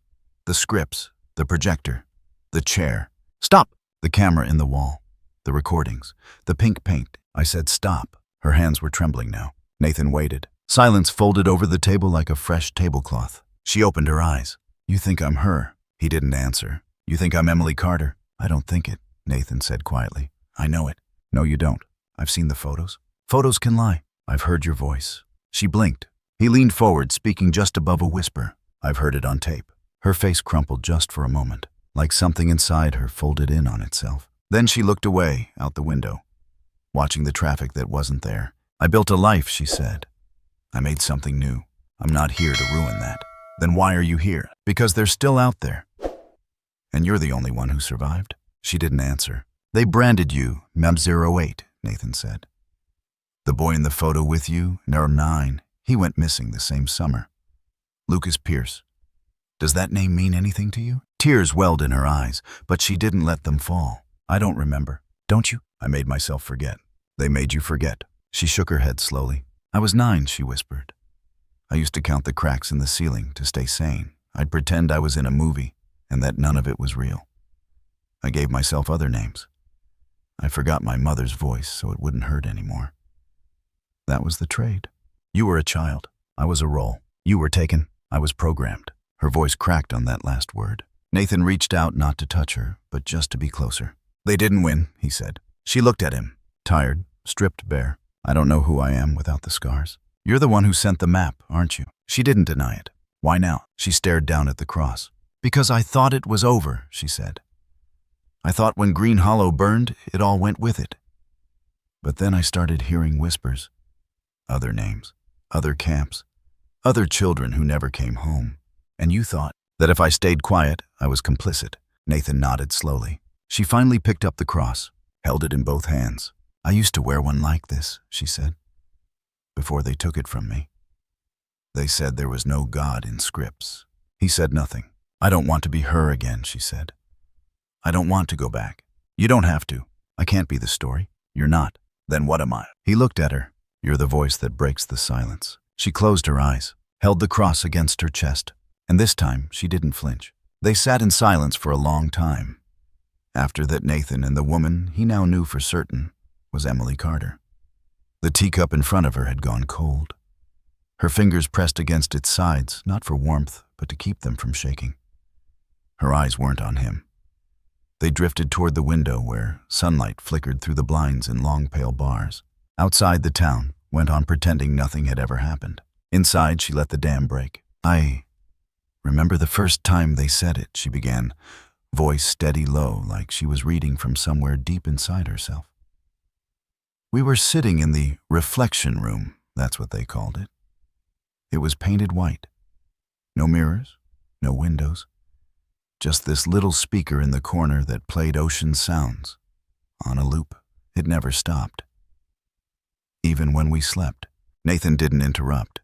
the scripts, the projector, the chair. "Stop!" The camera in the wall, the recordings, the pink paint. I said stop. Her hands were trembling now. Nathan waited. Silence folded over the table like a fresh tablecloth. She opened her eyes. "You think I'm her?" He didn't answer. "You think I'm Emily Carter?" "I don't think it," Nathan said quietly. "I know it." "No, you don't. I've seen the photos." "Photos can lie." "I've heard your voice." She blinked. He leaned forward, speaking just above a whisper. "I've heard it on tape." Her face crumpled just for a moment. like something inside her folded in on itself. Then she looked away, out the window, watching the traffic that wasn't there. "I built a life," she said. "I made something new. I'm not here to ruin that." "Then why are you here?" "Because they're still out there. And you're the only one who survived." She didn't answer. "They branded you Mem08, Nathan said. "The boy in the photo with you, No. 9, he went missing the same summer. Lucas Pierce. Does that name mean anything to you?" Tears welled in her eyes, but she didn't let them fall. "I don't remember." "Don't you?" "I made myself forget." "They made you forget." She shook her head slowly. "I was 9, she whispered. I used to count the cracks in the ceiling to stay sane. I'd pretend I was in a movie and that none of it was real. I gave myself other names. I forgot my mother's voice so it wouldn't hurt anymore. That was the trade. You were a child. I was a role. You were taken. I was programmed." Her voice cracked on that last word. Nathan reached out not to touch her, but just to be closer. "They didn't win," he said. She looked at him, tired, stripped bare. "I don't know who I am without the scars." "You're the one who sent the map, aren't you?" She didn't deny it. "Why now?" She stared down at the cross. "Because I thought it was over," she said. "I thought when Green Hollow burned, it all went with it. But then I started hearing whispers. Other names, other camps, other children who never came home. And you thought that if I stayed quiet, I was complicit." Nathan nodded slowly. She finally picked up the cross, held it in both hands. "I used to wear one like this," she said, "before they took it from me. They said there was no God in scripts." He said nothing. "I don't want to be her again," she said. "I don't want to go back." "You don't have to. I can't be the story." "You're not. Then what am I?" He looked at her. "You're the voice that breaks the silence." She closed her eyes, held the cross against her chest, and this time she didn't flinch. They sat in silence for a long time. After that, Nathan and the woman he now knew for certain was Emily Carter. The teacup in front of her had gone cold. Her fingers pressed against its sides, not for warmth, but to keep them from shaking. Her eyes weren't on him. They drifted toward the window where sunlight flickered through the blinds in long pale bars. Outside, the town went on pretending nothing had ever happened. Inside, she let the dam break. "I remember the first time they said it," she began, voice steady low, like she was reading from somewhere deep inside herself. "We were sitting in the reflection room, that's what they called it. It was painted white. No mirrors, no windows. Just this little speaker in the corner that played ocean sounds. On a loop. It never stopped. Even when we slept." Nathan didn't interrupt.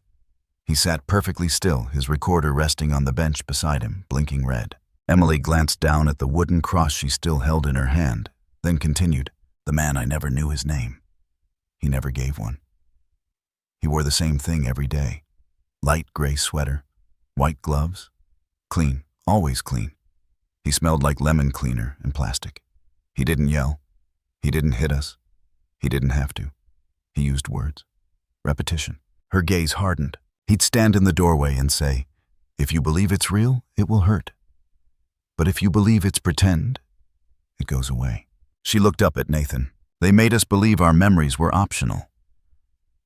He sat perfectly still, his recorder resting on the bench beside him, blinking red. Emily glanced down at the wooden cross she still held in her hand, then continued, "The man, I never knew his name. He never gave one. He wore the same thing every day. Light gray sweater, white gloves. Clean, always clean. He smelled like lemon cleaner and plastic. He didn't yell. He didn't hit us. He didn't have to. He used words. Repetition." Her gaze hardened. He'd stand in the doorway and say, "If you believe it's real, it will hurt. But if you believe it's pretend, it goes away." She looked up at Nathan. "They made us believe our memories were optional.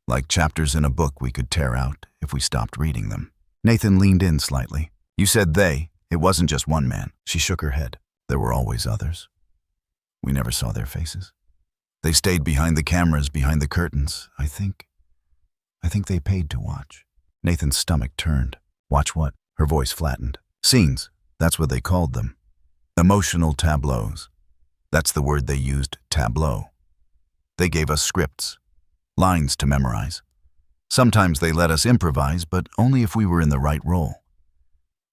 Like chapters in a book we could tear out if we stopped reading them." Nathan leaned in slightly. "You said they. It wasn't just one man." She shook her head. "There were always others. We never saw their faces. They stayed behind the cameras, behind the curtains. I think they paid to watch." Nathan's stomach turned. "Watch what?" Her voice flattened. "Scenes. That's what they called them. Emotional tableaus. That's the word they used, tableau. They gave us scripts, lines to memorize. Sometimes they let us improvise, but only if we were in the right role.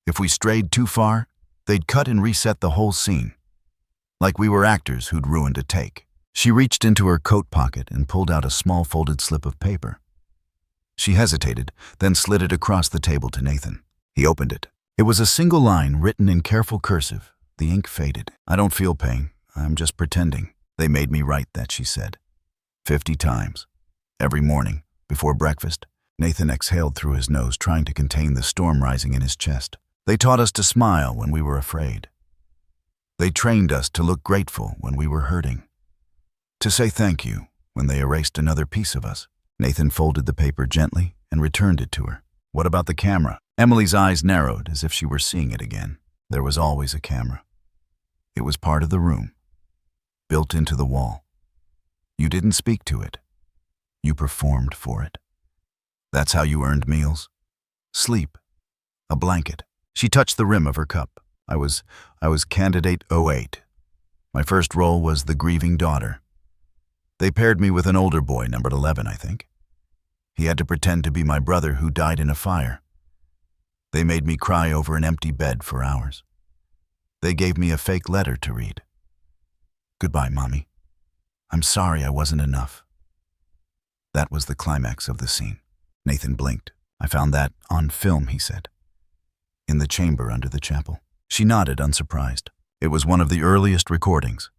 If we strayed too far, they'd cut and reset the whole scene, like we were actors who'd ruined a take." She reached into her coat pocket and pulled out a small folded slip of paper. She hesitated, then slid it across the table to Nathan. He opened it. It was a single line written in careful cursive. The ink faded. "I don't feel pain. I'm just pretending. They made me write that," she said. 50 times. Every morning, before breakfast, Nathan exhaled through his nose, trying to contain the storm rising in his chest. "They taught us to smile when we were afraid. They trained us to look grateful when we were hurting. To say thank you when they erased another piece of us." Nathan folded the paper gently and returned it to her. "What about the camera?" Emily's eyes narrowed as if she were seeing it again. There was always a camera. It was part of the room, built into the wall. You didn't speak to it. You performed for it. That's how you earned meals. Sleep. A blanket. She touched the rim of her cup. I was candidate 08. My first role was the grieving daughter. They paired me with an older boy, numbered 11, I think. He had to pretend to be my brother who died in a fire. They made me cry over an empty bed for hours. They gave me a fake letter to read. Goodbye, Mommy. I'm sorry I wasn't enough. That was the climax of the scene. Nathan blinked. I found that on film, he said. In the chamber under the chapel. She nodded, unsurprised. It was one of the earliest recordings.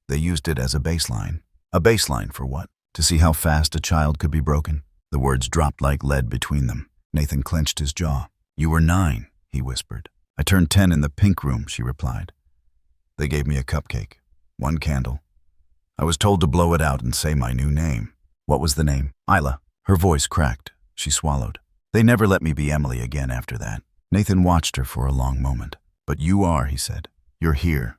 They used it as a baseline. A baseline for what? To see how fast a child could be broken? The words dropped like lead between them. Nathan clenched his jaw. You were 9, he whispered. I turned 10 in the pink room, she replied. They gave me a cupcake, 1 candle. I was told to blow it out and say my new name. What was the name? Isla. Her voice cracked. She swallowed. They never let me be Emily again after that. Nathan watched her for a long moment. But you are, he said. You're here.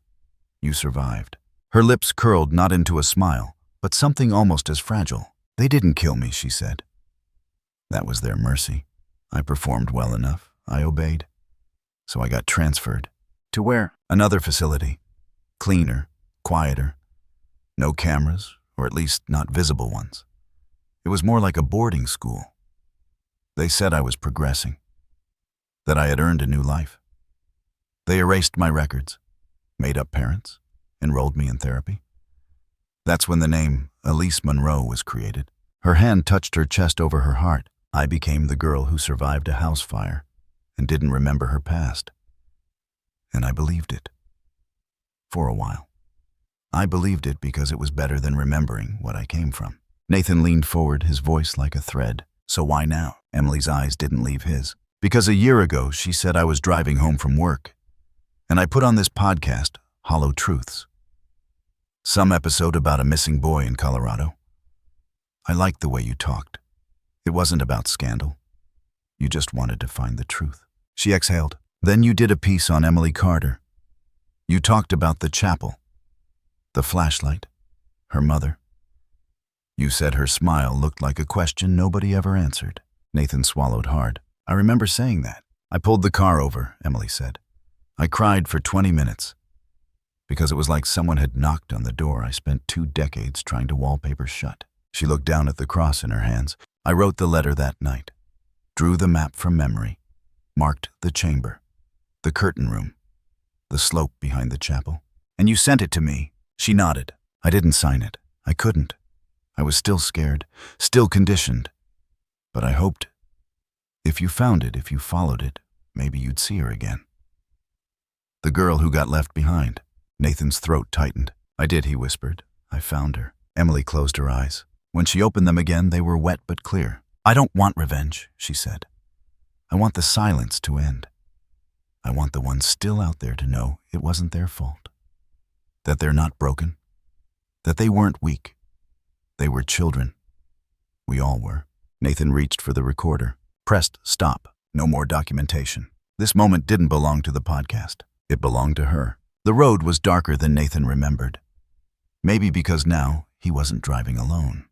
You survived. Her lips curled not into a smile, but something almost as fragile. They didn't kill me, she said. That was their mercy. I performed well enough. I obeyed. So I got transferred. To where? Another facility. Cleaner, quieter. No cameras, or at least not visible ones. It was more like a boarding school. They said I was progressing, that I had earned a new life. They erased my records, made up parents, enrolled me in therapy. That's when the name Elise Monroe was created. Her hand touched her chest over her heart. I became the girl who survived a house fire and didn't remember her past. And I believed it. For a while. I believed it because it was better than remembering what I came from. Nathan leaned forward, his voice like a thread. So why now? Emily's eyes didn't leave his. Because a year ago, she said I was driving home from work, and I put on this podcast, Hollow Truths. Some episode about a missing boy in Colorado. I liked the way you talked. It wasn't about scandal. You just wanted to find the truth. She exhaled. Then you did a piece on Emily Carter. You talked about the chapel, the flashlight, her mother. You said her smile looked like a question nobody ever answered. Nathan swallowed hard. I remember saying that. I pulled the car over, Emily said. I cried for 20 minutes because it was like someone had knocked on the door I spent 2 decades trying to wallpaper shut. She looked down at the cross in her hands. I wrote the letter that night, drew the map from memory, marked the chamber, the curtain room, the slope behind the chapel. And you sent it to me. She nodded. I didn't sign it. I couldn't. I was still scared, still conditioned. But I hoped, if you found it, if you followed it, maybe you'd see her again. The girl who got left behind. Nathan's throat tightened. I did, he whispered. I found her. Emily closed her eyes. When she opened them again, they were wet but clear. I don't want revenge, she said. I want the silence to end. I want the ones still out there to know it wasn't their fault. That they're not broken. That they weren't weak. They were children. We all were. Nathan reached for the recorder, pressed stop. No more documentation. This moment didn't belong to the podcast. It belonged to her. The road was darker than Nathan remembered. Maybe because now he wasn't driving alone.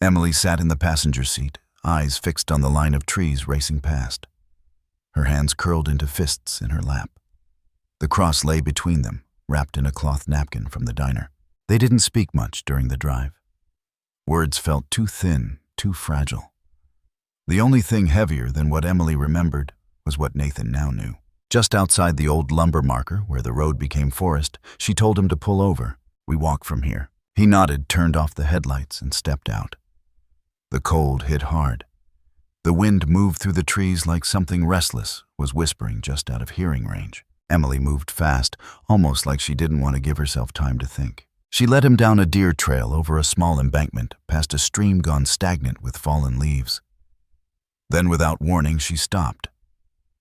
Emily sat in the passenger seat, eyes fixed on the line of trees racing past. Her hands curled into fists in her lap. The cross lay between them, wrapped in a cloth napkin from the diner. They didn't speak much during the drive. Words felt too thin, too fragile. The only thing heavier than what Emily remembered was what Nathan now knew. Just outside the old lumber marker where the road became forest, she told him to pull over. We walk from here. He nodded, turned off the headlights, and stepped out. The cold hit hard. The wind moved through the trees like something restless was whispering just out of hearing range. Emily moved fast, almost like she didn't want to give herself time to think. She led him down a deer trail over a small embankment, past a stream gone stagnant with fallen leaves. Then, without warning, she stopped.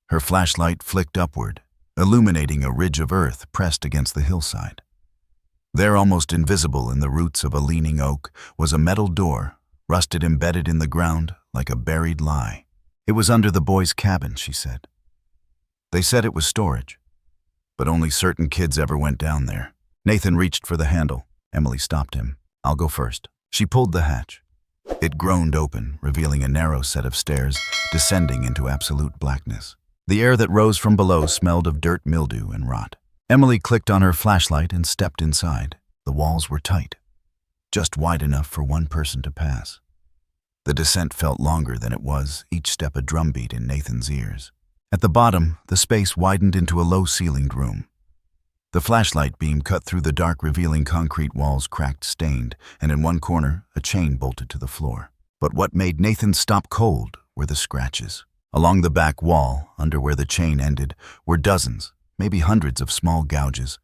Her flashlight flicked upward, illuminating a ridge of earth pressed against the hillside. There, almost invisible in the roots of a leaning oak, was a metal door, rusted embedded in the ground like a buried lie. It was under the boys' cabin, she said. They said it was storage. but only certain kids ever went down there. Nathan reached for the handle. Emily stopped him. "I'll go first." She pulled the hatch. It groaned open, revealing a narrow set of stairs descending into absolute blackness. The air that rose from below smelled of dirt, mildew, and rot. Emily clicked on her flashlight and stepped inside. The walls were tight, just wide enough for one person to pass. The descent felt longer than it was, each step a drumbeat in Nathan's ears. At the bottom, the space widened into a low-ceilinged room. The flashlight beam cut through the dark, revealing concrete walls cracked, stained, and in one corner, a chain bolted to the floor. But what made Nathan stop cold were the scratches. Along the back wall, under where the chain ended, were dozens, maybe hundreds of small gouges,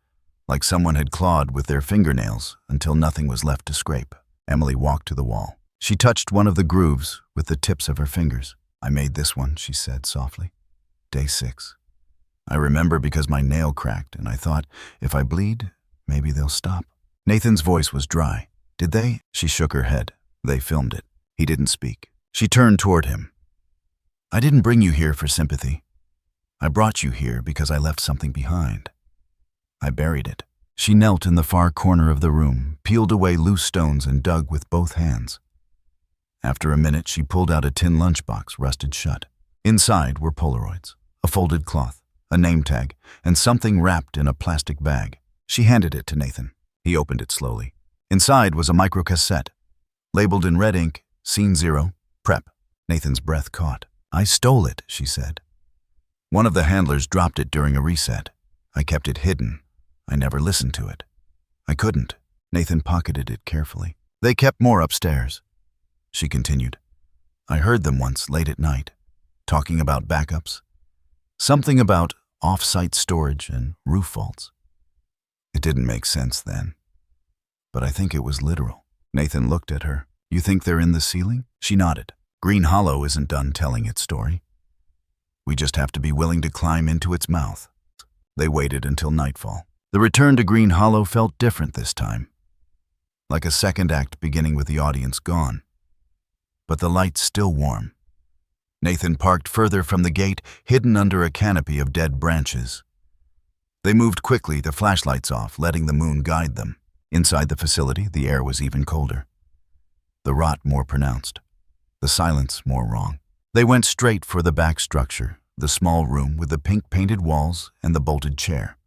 like someone had clawed with their fingernails until nothing was left to scrape. Emily walked to the wall. She touched one of the grooves with the tips of her fingers. "I made this one," she said softly. "Day 6. I remember because my nail cracked, and I thought, if I bleed, maybe they'll stop." Nathan's voice was dry. "Did they?" She shook her head. "They filmed it." He didn't speak. She turned toward him. "I didn't bring you here for sympathy. I brought you here because I left something behind. I buried it." She knelt in the far corner of the room, peeled away loose stones, and dug with both hands. After a minute, she pulled out a tin lunchbox, rusted shut. Inside were Polaroids, a folded cloth, a name tag, and something wrapped in a plastic bag. She handed it to Nathan. He opened it slowly. Inside was a microcassette, labeled in red ink, Scene 0, Prep. Nathan's breath caught. "I stole it," she said. "One of the handlers dropped it during a reset. I kept it hidden. I never listened to it. I couldn't." Nathan pocketed it carefully. "They kept more upstairs," she continued. "I heard them once late at night, talking about backups. Something about off-site storage and roof faults. It didn't make sense then, but I think it was literal." Nathan looked at her. "You think they're in the ceiling?" She nodded. "Green Hollow isn't done telling its story. We just have to be willing to climb into its mouth." They waited until nightfall. The return to Green Hollow felt different this time, like a second act beginning with the audience gone. But the lights still warm. Nathan parked further from the gate, hidden under a canopy of dead branches. They moved quickly, the flashlights off, letting the moon guide them. Inside the facility, the air was even colder. The rot more pronounced. The silence more wrong. They went straight for the back structure, the small room with the pink-painted walls and the bolted chair.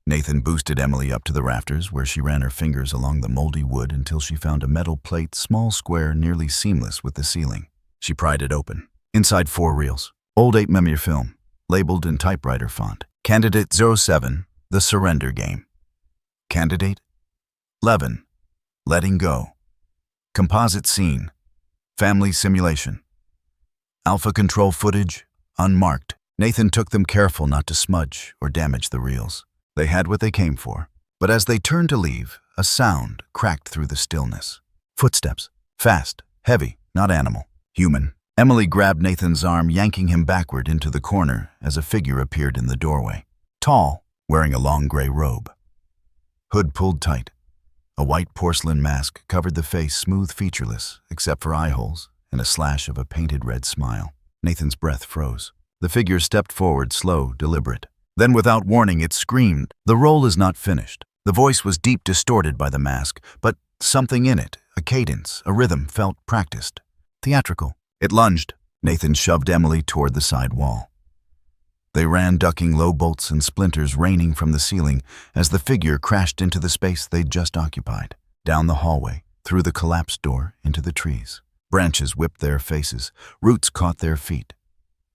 Nathan boosted Emily up to the rafters, where she ran her fingers along the moldy wood until she found a metal plate, small, square, nearly seamless with the ceiling. She pried it open. Inside 4 reels. Old 8mm film, labeled in typewriter font. Candidate 07, The Surrender Game. Candidate 11, Letting Go. Composite scene, family simulation. Alpha control footage, unmarked. Nathan took them, careful not to smudge or damage the reels. They had what they came for. But as they turned to leave, a sound cracked through the stillness. Footsteps. Fast, heavy, not animal, human. Emily grabbed Nathan's arm, yanking him backward into the corner as a figure appeared in the doorway. Tall, wearing a long gray robe. Hood pulled tight. A white porcelain mask covered the face, smooth, featureless, except for eye holes and a slash of a painted red smile. Nathan's breath froze. The figure stepped forward, slow, deliberate. Then, without warning, it screamed. The role is not finished. The voice was deep, distorted by the mask, but something in it, a cadence, a rhythm, felt practiced, theatrical. It lunged. Nathan shoved Emily toward the side wall. They ran, ducking low bolts and splinters raining from the ceiling as the figure crashed into the space they'd just occupied, down the hallway, through the collapsed door, into the trees. Branches whipped their faces, roots caught their feet.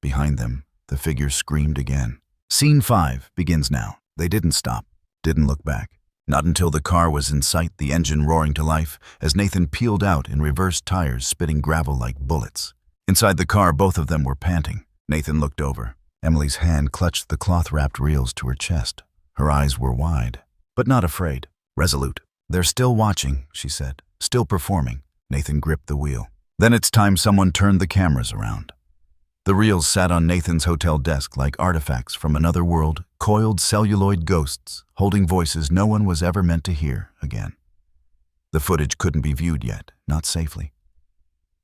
Behind them, the figure screamed again. Scene 5 begins now. They didn't stop, didn't look back. Not until the car was in sight, the engine roaring to life, as Nathan peeled out in reversed tires, spitting gravel like bullets. Inside the car, both of them were panting. Nathan looked over. Emily's hand clutched the cloth-wrapped reels to her chest. Her eyes were wide, but not afraid, resolute. "They're still watching," she said, "still performing." Nathan gripped the wheel. Then it's time someone turned the cameras around. The reels sat on Nathan's hotel desk like artifacts from another world, coiled celluloid ghosts, holding voices no one was ever meant to hear again. The footage couldn't be viewed yet, not safely.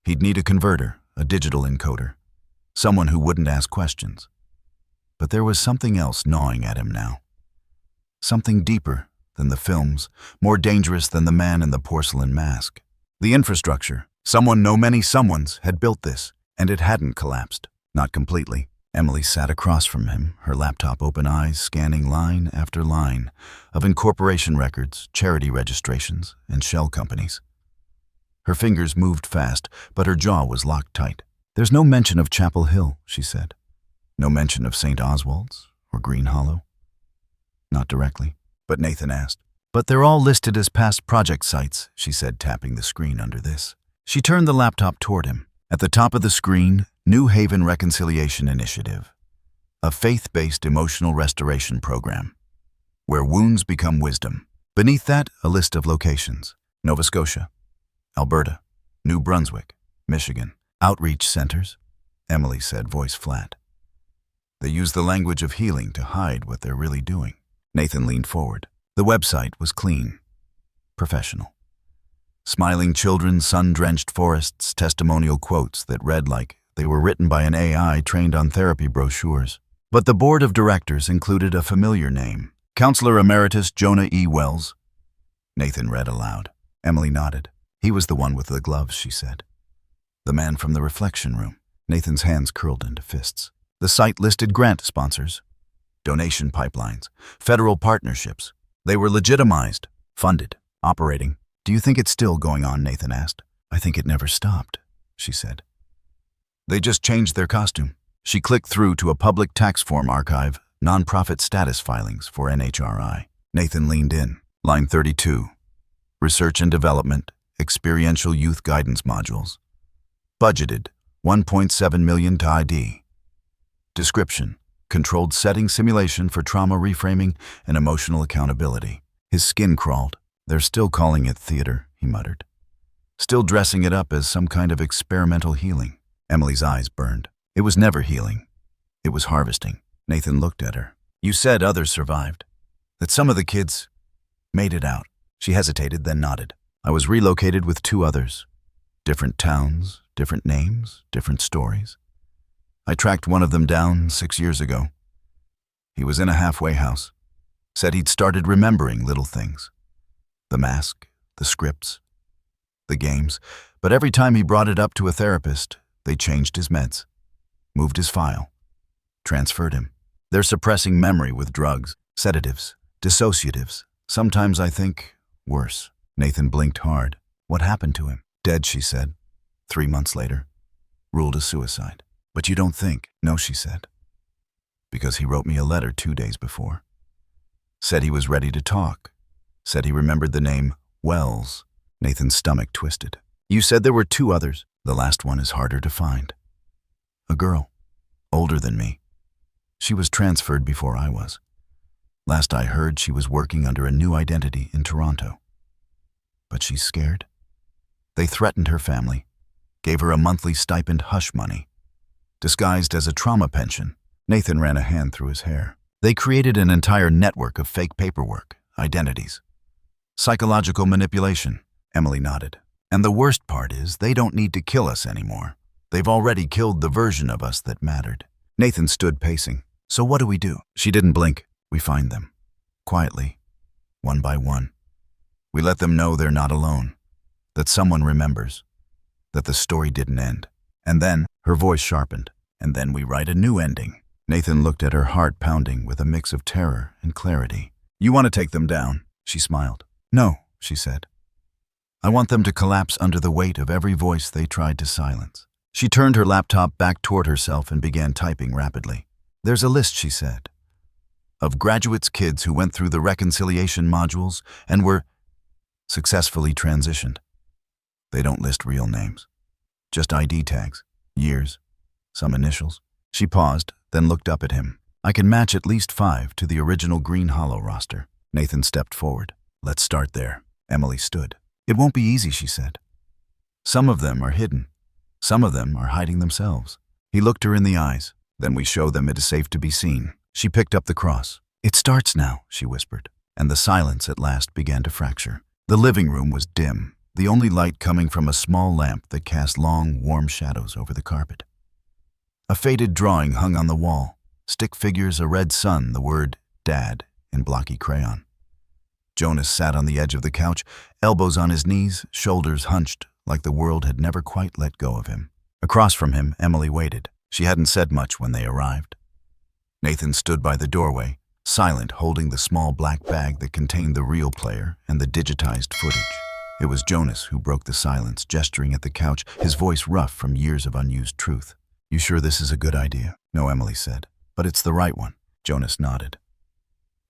He'd need a converter, a digital encoder, someone who wouldn't ask questions. But there was something else gnawing at him now. Something deeper than the films, more dangerous than the man in the porcelain mask. The infrastructure. Someone, no many someones, had built this, and it hadn't collapsed. Not completely. Emily sat across from him, her laptop open, eyes scanning line after line of incorporation records, charity registrations, and shell companies. Her fingers moved fast, but her jaw was locked tight. "There's no mention of Chapel Hill," she said. "No mention of St. Oswald's or Green Hollow?" "Not directly." But Nathan asked. "But they're all listed as past project sites," she said, tapping the screen under this. She turned the laptop toward him. At the top of the screen, New Haven Reconciliation Initiative, a faith-based emotional restoration program, where wounds become wisdom. Beneath that, a list of locations: Nova Scotia, Alberta, New Brunswick, Michigan. "Outreach centers," Emily said, voice flat. "They use the language of healing to hide what they're really doing." Nathan leaned forward. The website was clean, professional. Smiling children, sun-drenched forests, testimonial quotes that read like they were written by an AI trained on therapy brochures. But the board of directors included a familiar name: Counselor Emeritus Jonah E. Wells. Nathan read aloud. Emily nodded. "He was the one with the gloves," she said. "The man from the reflection room." Nathan's hands curled into fists. The site listed grant sponsors, donation pipelines, federal partnerships. They were legitimized, funded, operating. "Do you think it's still going on?" Nathan asked. "I think it never stopped," she said. "They just changed their costume." She clicked through to a public tax form archive, nonprofit status filings for NHRI. Nathan leaned in. Line 32. Research and development, experiential youth guidance modules. Budgeted, $1.7 million to ID. Description: controlled setting simulation for trauma reframing and emotional accountability. His skin crawled. "They're still calling it theater," he muttered. "Still dressing it up as some kind of experimental healing." Emily's eyes burned. It was never healing. It was harvesting. Nathan looked at her. "You said others survived. That some of the kids made it out." She hesitated, then nodded. "I was relocated with 2 others. Different towns, different names, different stories. I tracked one of them down 6 years ago. He was in a halfway house. Said he'd started remembering little things. The mask, the scripts, the games. But every time he brought it up to a therapist, they changed his meds, moved his file, transferred him. They're suppressing memory with drugs, sedatives, dissociatives. Sometimes I think worse." Nathan blinked hard. "What happened to him?" "Dead," she said. 3 months later. Ruled a suicide." "But you don't think?" "No," she said. "Because he wrote me a letter 2 days before. Said he was ready to talk. Said he remembered the name Wells." Nathan's stomach twisted. "You said there were 2 others. The last one is harder to find. A girl, older than me. She was transferred before I was. Last I heard, she was working under a new identity in Toronto. But she's scared. They threatened her family, gave her a monthly stipend, hush money, disguised as a trauma pension." Nathan ran a hand through his hair. "They created an entire network of fake paperwork, identities. Psychological manipulation." Emily nodded. "And the worst part is, they don't need to kill us anymore. They've already killed the version of us that mattered." Nathan stood pacing. "So what do we do?" She didn't blink. "We find them. Quietly. One by one. We let them know they're not alone. That someone remembers. That the story didn't end. And then," her voice sharpened, "and then we write a new ending." Nathan looked at her, heart pounding with a mix of terror and clarity. "You want to take them down?" She smiled. "No," she said. "I want them to collapse under the weight of every voice they tried to silence." She turned her laptop back toward herself and began typing rapidly. "There's a list," she said, "of graduates' kids who went through the reconciliation modules and were successfully transitioned. They don't list real names. Just ID tags, years, some initials." She paused, then looked up at him. "I can match at least 5 to the original Green Hollow roster." Nathan stepped forward. "Let's start there." Emily stood. "It won't be easy," she said. "Some of them are hidden. Some of them are hiding themselves." He looked her in the eyes. "Then we show them it is safe to be seen." She picked up the cross. "It starts now," she whispered, and the silence at last began to fracture. The living room was dim, the only light coming from a small lamp that cast long, warm shadows over the carpet. A faded drawing hung on the wall, stick figures, a red sun, the word "Dad" in blocky crayon. Jonas sat on the edge of the couch, elbows on his knees, shoulders hunched, like the world had never quite let go of him. Across from him, Emily waited. She hadn't said much when they arrived. Nathan stood by the doorway, silent, holding the small black bag that contained the reel player and the digitized footage. It was Jonas who broke the silence, gesturing at the couch, his voice rough from years of unused truth. "You sure this is a good idea?" "No," Emily said. "But it's the right one." Jonas nodded.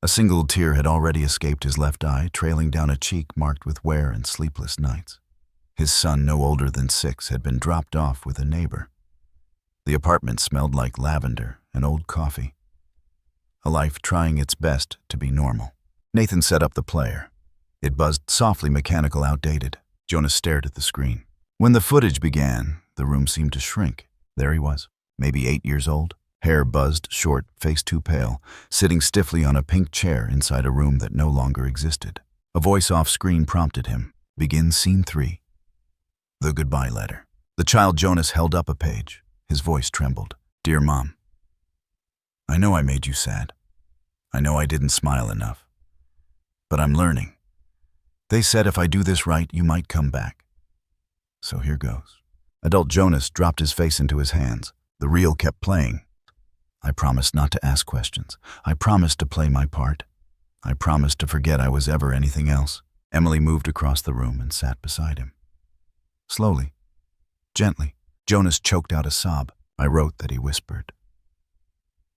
A single tear had already escaped his left eye, trailing down a cheek marked with wear and sleepless nights. His son, no older than 6, had been dropped off with a neighbor. The apartment smelled like lavender and old coffee. A life trying its best to be normal. Nathan set up the player. It buzzed softly, mechanical, outdated. Jonas stared at the screen. When the footage began, the room seemed to shrink. There he was, maybe 8 years old. Hair buzzed, short, face too pale, sitting stiffly on a pink chair inside a room that no longer existed. A voice off-screen prompted him. "Begin scene 3. The goodbye letter." The child Jonas held up a page. His voice trembled. "Dear Mom, I know I made you sad. I know I didn't smile enough. But I'm learning. They said if I do this right, you might come back. So here goes." Adult Jonas dropped his face into his hands. The reel kept playing. "I promised not to ask questions. I promised to play my part. I promised to forget I was ever anything else." Emily moved across the room and sat beside him. Slowly, gently, Jonas choked out a sob. "I wrote that," he whispered.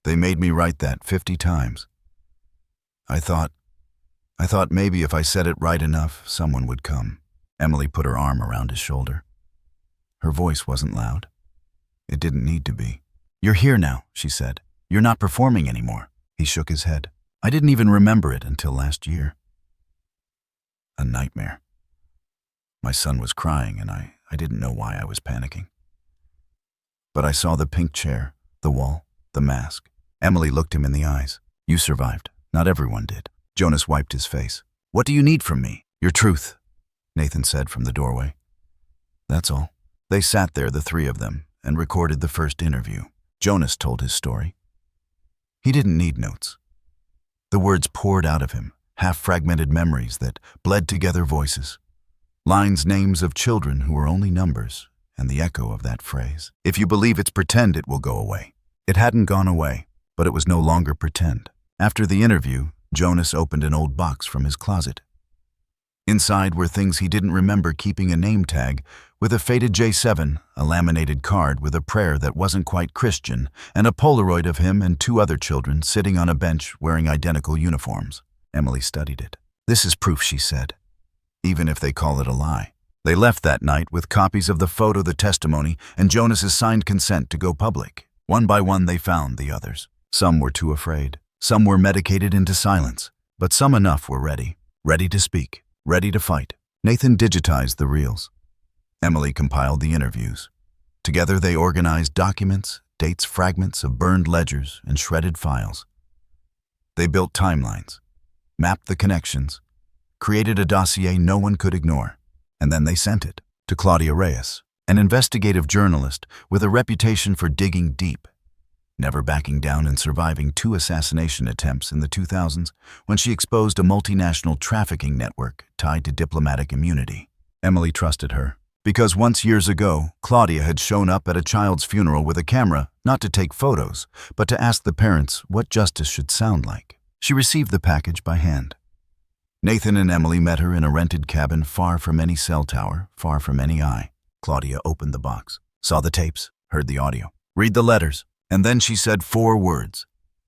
"They made me write that 50 times. I thought maybe if I said it right enough, someone would come." Emily put her arm around his shoulder. Her voice wasn't loud. It didn't need to be. "You're here now," she said. "You're not performing anymore." He shook his head. "I didn't even remember it until last year." A nightmare. My son was crying, and I didn't know why I was panicking. But I saw the pink chair, the wall, the mask. Emily looked him in the eyes. "You survived. Not everyone did." Jonas wiped his face. "What do you need from me?" "Your truth," Nathan said from the doorway. "That's all." They sat there, the 3 of them, and recorded the first interview. Jonas told his story. He didn't need notes. The words poured out of him, half-fragmented memories that bled together, voices. Lines, names of children who were only numbers, and the echo of that phrase. "If you believe it's pretend, it will go away." It hadn't gone away, but it was no longer pretend. After the interview, Jonas opened an old box from his closet. Inside were things he didn't remember keeping: a name tag with a faded J7, a laminated card with a prayer that wasn't quite Christian, and a Polaroid of him and 2 other children sitting on a bench wearing identical uniforms. Emily studied it. "This is proof," she said, "even if they call it a lie." They left that night with copies of the photo, the testimony, and Jonas's signed consent to go public. One by one they found the others. Some were too afraid. Some were medicated into silence. But some enough were ready. Ready to speak. Ready to fight. Nathan digitized the reels. Emily compiled the interviews. Together they organized documents, dates, fragments of burned ledgers and shredded files. They built timelines, mapped the connections, created a dossier no one could ignore, and then they sent it to Claudia Reyes, an investigative journalist with a reputation for digging deep, never backing down and surviving 2 assassination attempts in the 2000s when she exposed a multinational trafficking network tied to diplomatic immunity. Emily trusted her, because once years ago, Claudia had shown up at a child's funeral with a camera, not to take photos, but to ask the parents what justice should sound like. She received the package by hand. Nathan and Emily met her in a rented cabin far from any cell tower, far from any eye. Claudia opened the box, saw the tapes, heard the audio, read the letters, and then she said 4 words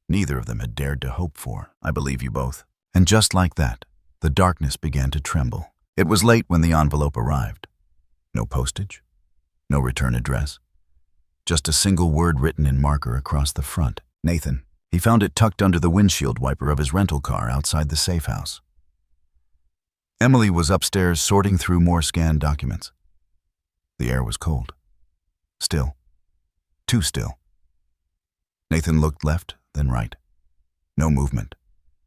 neither of them had dared to hope for: "I believe you both." And just like that, the darkness began to tremble. It was late when the envelope arrived. No postage, no return address, just a single word written in marker across the front: Nathan. He found it tucked under the windshield wiper of his rental car outside the safe house. Emily was upstairs sorting through more scanned documents. The air was cold. Still. Too still. Nathan looked left, then right. No movement.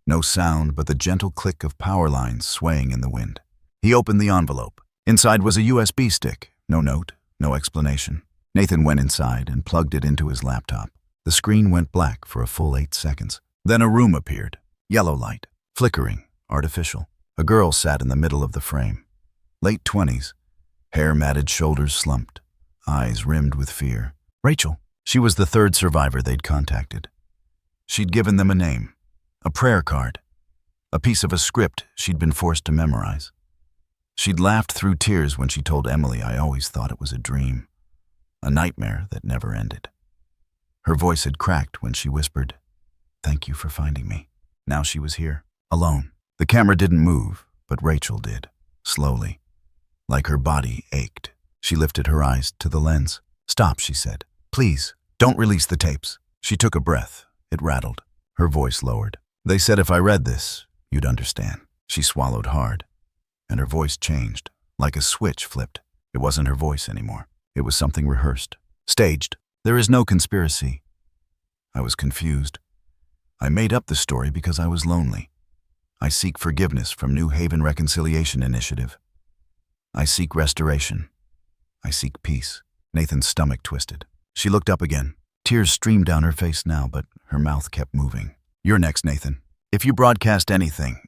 No sound but the gentle click of power lines swaying in the wind. He opened the envelope. Inside was a USB stick. No note, no explanation. Nathan went inside and plugged it into his laptop. The screen went black for a full 8 seconds. Then a room appeared. Yellow light, flickering, artificial. A girl sat in the middle of the frame. Late 20s, hair matted, shoulders slumped, eyes rimmed with fear. Rachel. She was the third survivor they'd contacted. She'd given them a name, a prayer card, a piece of a script she'd been forced to memorize. She'd laughed through tears when she told Emily, "I always thought it was a dream, a nightmare that never ended." Her voice had cracked when she whispered, "Thank you for finding me." Now she was here, alone. The camera didn't move, but Rachel did, slowly, like her body ached. She lifted her eyes to the lens. "Stop," she said. "Please, don't release the tapes." She took a breath. It rattled. Her voice lowered. "They said if I read this, you'd understand." She swallowed hard, and her voice changed, like a switch flipped. It wasn't her voice anymore. It was something rehearsed, staged. "There is no conspiracy. I was confused. I made up the story because I was lonely. I seek forgiveness from New Haven Reconciliation Initiative. I seek restoration. I seek peace." Nathan's stomach twisted. She looked up again. Tears streamed down her face now, but her mouth kept moving. "You're next, Nathan. If you broadcast anything,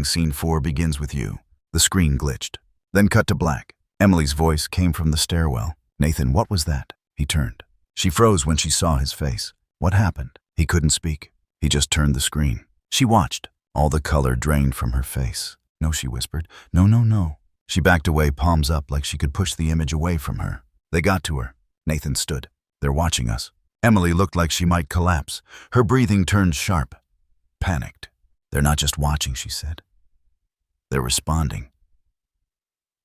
scene 4 begins with you." The screen glitched, then cut to black. Emily's voice came from the stairwell. "Nathan, what was that?" He turned. She froze when she saw his face. What happened? He couldn't speak. He just turned the screen. She watched. All the color drained from her face. "No," she whispered. "No, no, no." She backed away, palms up, like she could push the image away from her. They got to her. Nathan stood. "They're watching us." Emily looked like she might collapse. Her breathing turned sharp. Panicked. "They're not just watching," she said. "They're responding."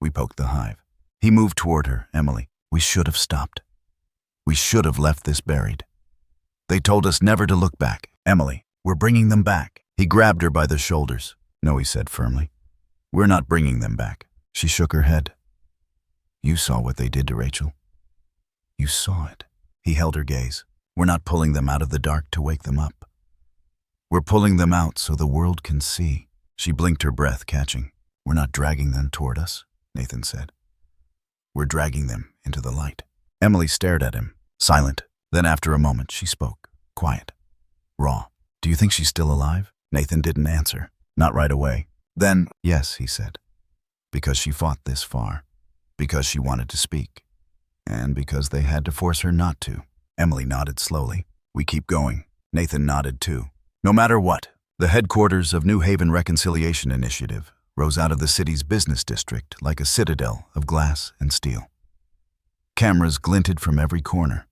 "We poked the hive." He moved toward her. "Emily, we should have stopped. We should have left this buried. They told us never to look back. Emily, we're bringing them back." He grabbed her by the shoulders. "No," he said firmly. "We're not bringing them back." She shook her head. "You saw what they did to Rachel. You saw it." He held her gaze. "We're not pulling them out of the dark to wake them up. We're pulling them out so the world can see." She blinked, her breath catching. "We're not dragging them toward us," Nathan said. "We're dragging them into the light." Emily stared at him, silent. Then after a moment, she spoke, quiet, raw. "Do you think she's still alive?" Nathan didn't answer. Not right away. Then, "Yes," he said. "Because she fought this far. Because she wanted to speak. And because they had to force her not to." Emily nodded slowly. "We keep going." Nathan nodded too. No matter what, the headquarters of New Haven Reconciliation Initiative rose out of the city's business district like a citadel of glass and steel. Cameras glinted from every corner.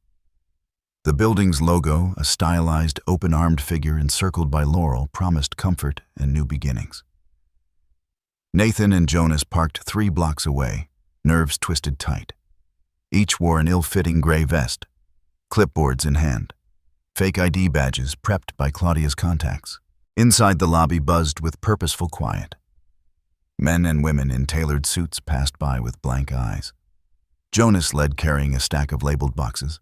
The building's logo, a stylized, open-armed figure encircled by laurel, promised comfort and new beginnings. Nathan and Jonas parked 3 blocks away, nerves twisted tight. Each wore an ill-fitting gray vest, clipboards in hand, fake ID badges prepped by Claudia's contacts. Inside the lobby buzzed with purposeful quiet. Men and women in tailored suits passed by with blank eyes. Jonas led, carrying a stack of labeled boxes.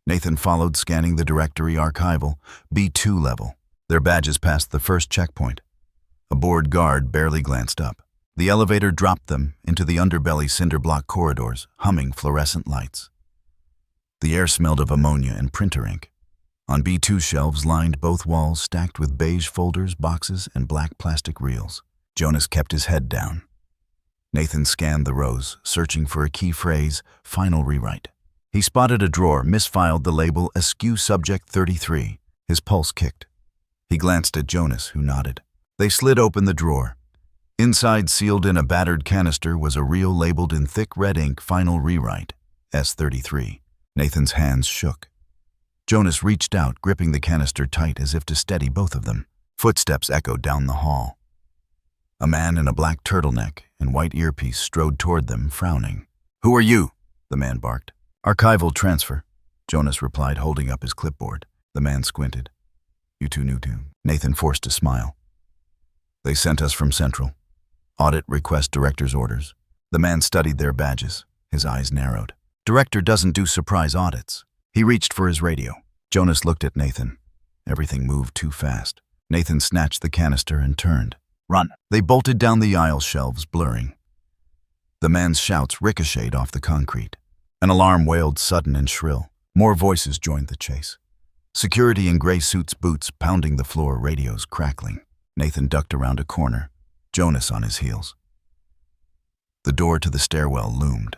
Nathan followed, scanning the directory, archival, B2 level. Their badges passed the first checkpoint. A bored guard barely glanced up. The elevator dropped them into the underbelly cinder block corridors, humming fluorescent lights. The air smelled of ammonia and printer ink. On B2 shelves lined both walls, stacked with beige folders, boxes, and black plastic reels. Jonas kept his head down. Nathan scanned the rows, searching for a key phrase, final rewrite. He spotted a drawer, misfiled the label Askew Subject 33. His pulse kicked. He glanced at Jonas, who nodded. They slid open the drawer. Inside, sealed in a battered canister, was a reel labeled in thick red ink, Final Rewrite, S33. Nathan's hands shook. Jonas reached out, gripping the canister tight as if to steady both of them. Footsteps echoed down the hall. A man in a black turtleneck and white earpiece strode toward them, frowning. "Who are you?" the man barked. "Archival transfer," Jonas replied, holding up his clipboard. The man squinted. "You two new to?" Nathan forced a smile. "They sent us from Central. Audit request director's orders." The man studied their badges. His eyes narrowed. "Director doesn't do surprise audits." He reached for his radio. Jonas looked at Nathan. Everything moved too fast. Nathan snatched the canister and turned. "Run!" They bolted down the aisle, shelves blurring. The man's shouts ricocheted off the concrete. An alarm wailed, sudden and shrill. More voices joined the chase. Security in gray suits, boots pounding the floor, radios crackling. Nathan ducked around a corner, Jonas on his heels. The door to the stairwell loomed.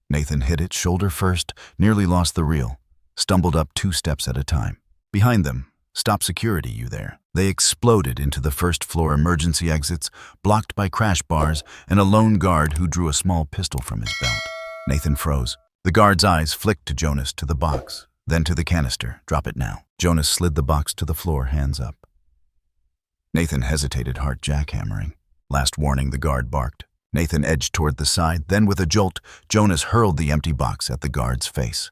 Nathan hit it shoulder first, nearly lost the reel, stumbled up 2 steps at a time. Behind them, "Stop security, you there." They exploded into the first-floor emergency exits, blocked by crash bars and a lone guard who drew a small pistol from his belt. Nathan froze. The guard's eyes flicked to Jonas, to the box, then to the canister. "Drop it now." Jonas slid the box to the floor, hands up. Nathan hesitated, heart jackhammering. "Last warning," the guard barked. Nathan edged toward the side, then with a jolt, Jonas hurled the empty box at the guard's face.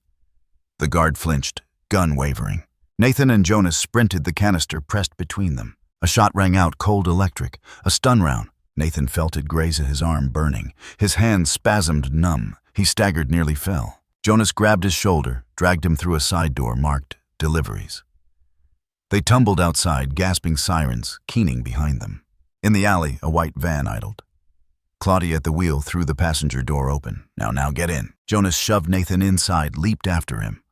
The guard flinched, gun wavering. Nathan and Jonas sprinted, the canister pressed between them. A shot rang out, cold electric, a stun round. Nathan felt it graze his arm, burning. His hands spasmed, numb. He staggered, nearly fell. Jonas grabbed his shoulder, dragged him through a side door marked "Deliveries." They tumbled outside, gasping sirens, keening behind them. In the alley, a white van idled. Claudia at the wheel threw the passenger door open. Now, get in." Jonas shoved Nathan inside, leaped after him.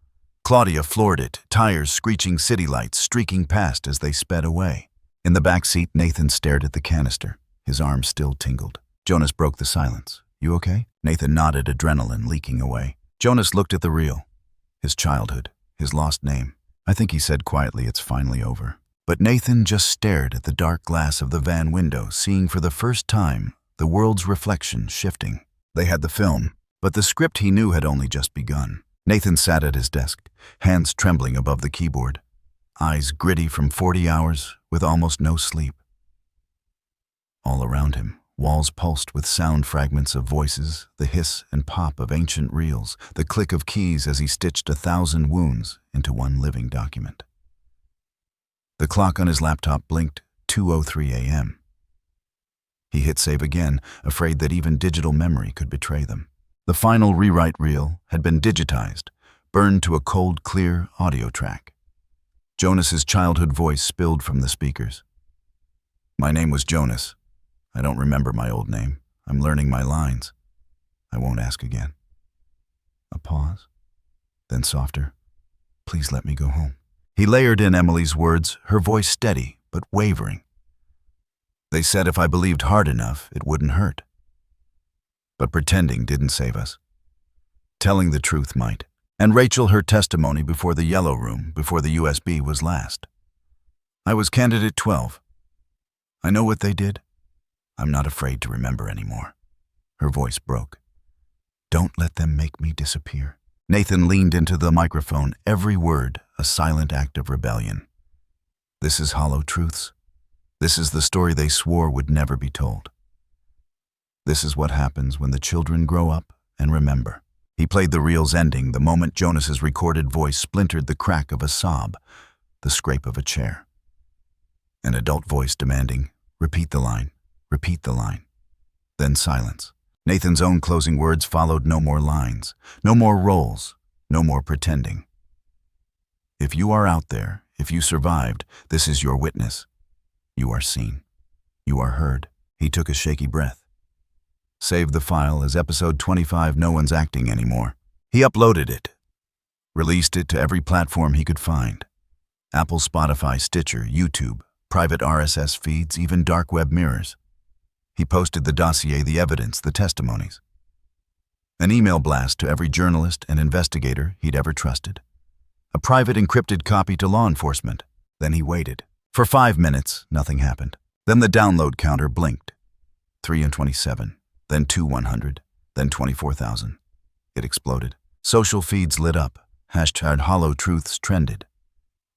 Claudia floored it, tires screeching, city lights streaking past as they sped away. In the back seat, Nathan stared at the canister. His arm still tingled. Jonas broke the silence. "You okay?" Nathan nodded, adrenaline leaking away. Jonas looked at the reel. His childhood, his lost name. "I think," he said quietly, "it's finally over." But Nathan just stared at the dark glass of the van window, seeing for the first time the world's reflection shifting. They had the film, but the script he knew had only just begun. Nathan sat at his desk, hands trembling above the keyboard, eyes gritty from 40 hours with almost no sleep. All around him, walls pulsed with sound fragments of voices, the hiss and pop of ancient reels, the click of keys as he stitched 1,000 wounds into one living document. The clock on his laptop blinked, 2:03 a.m. He hit save again, afraid that even digital memory could betray them. The final rewrite reel had been digitized, burned to a cold, clear audio track. Jonas's childhood voice spilled from the speakers. "My name was Jonas. I don't remember my old name. I'm learning my lines. I won't ask again." A pause, then softer. "Please let me go home." He layered in Emily's words, her voice steady but wavering. "They said if I believed hard enough, it wouldn't hurt. But pretending didn't save us. Telling the truth might." And Rachel, her testimony before the yellow room, before the USB was last. "I was candidate 12. I know what they did. I'm not afraid to remember anymore." Her voice broke. "Don't let them make me disappear." Nathan leaned into the microphone, every word a silent act of rebellion. "This is hollow truths. This is the story they swore would never be told. This is what happens when the children grow up and remember." He played the reel's ending the moment Jonas's recorded voice splintered the crack of a sob, the scrape of a chair. An adult voice demanding, "Repeat the line, repeat the line." Then silence. Nathan's own closing words followed, no more lines, no more roles, no more pretending. "If you are out there, if you survived, this is your witness. You are seen. You are heard." He took a shaky breath. Saved the file as episode 25, No One's Acting Anymore. He uploaded it, released it to every platform he could find. Apple, Spotify, Stitcher, YouTube, private RSS feeds, even dark web mirrors. He posted the dossier, the evidence, the testimonies. An email blast to every journalist and investigator he'd ever trusted. A private encrypted copy to law enforcement. Then he waited. For 5 minutes, nothing happened. Then the download counter blinked. 3 and 27. Then 2,100, then 24,000. It exploded. Social feeds lit up. Hashtag Hollow Truths trended.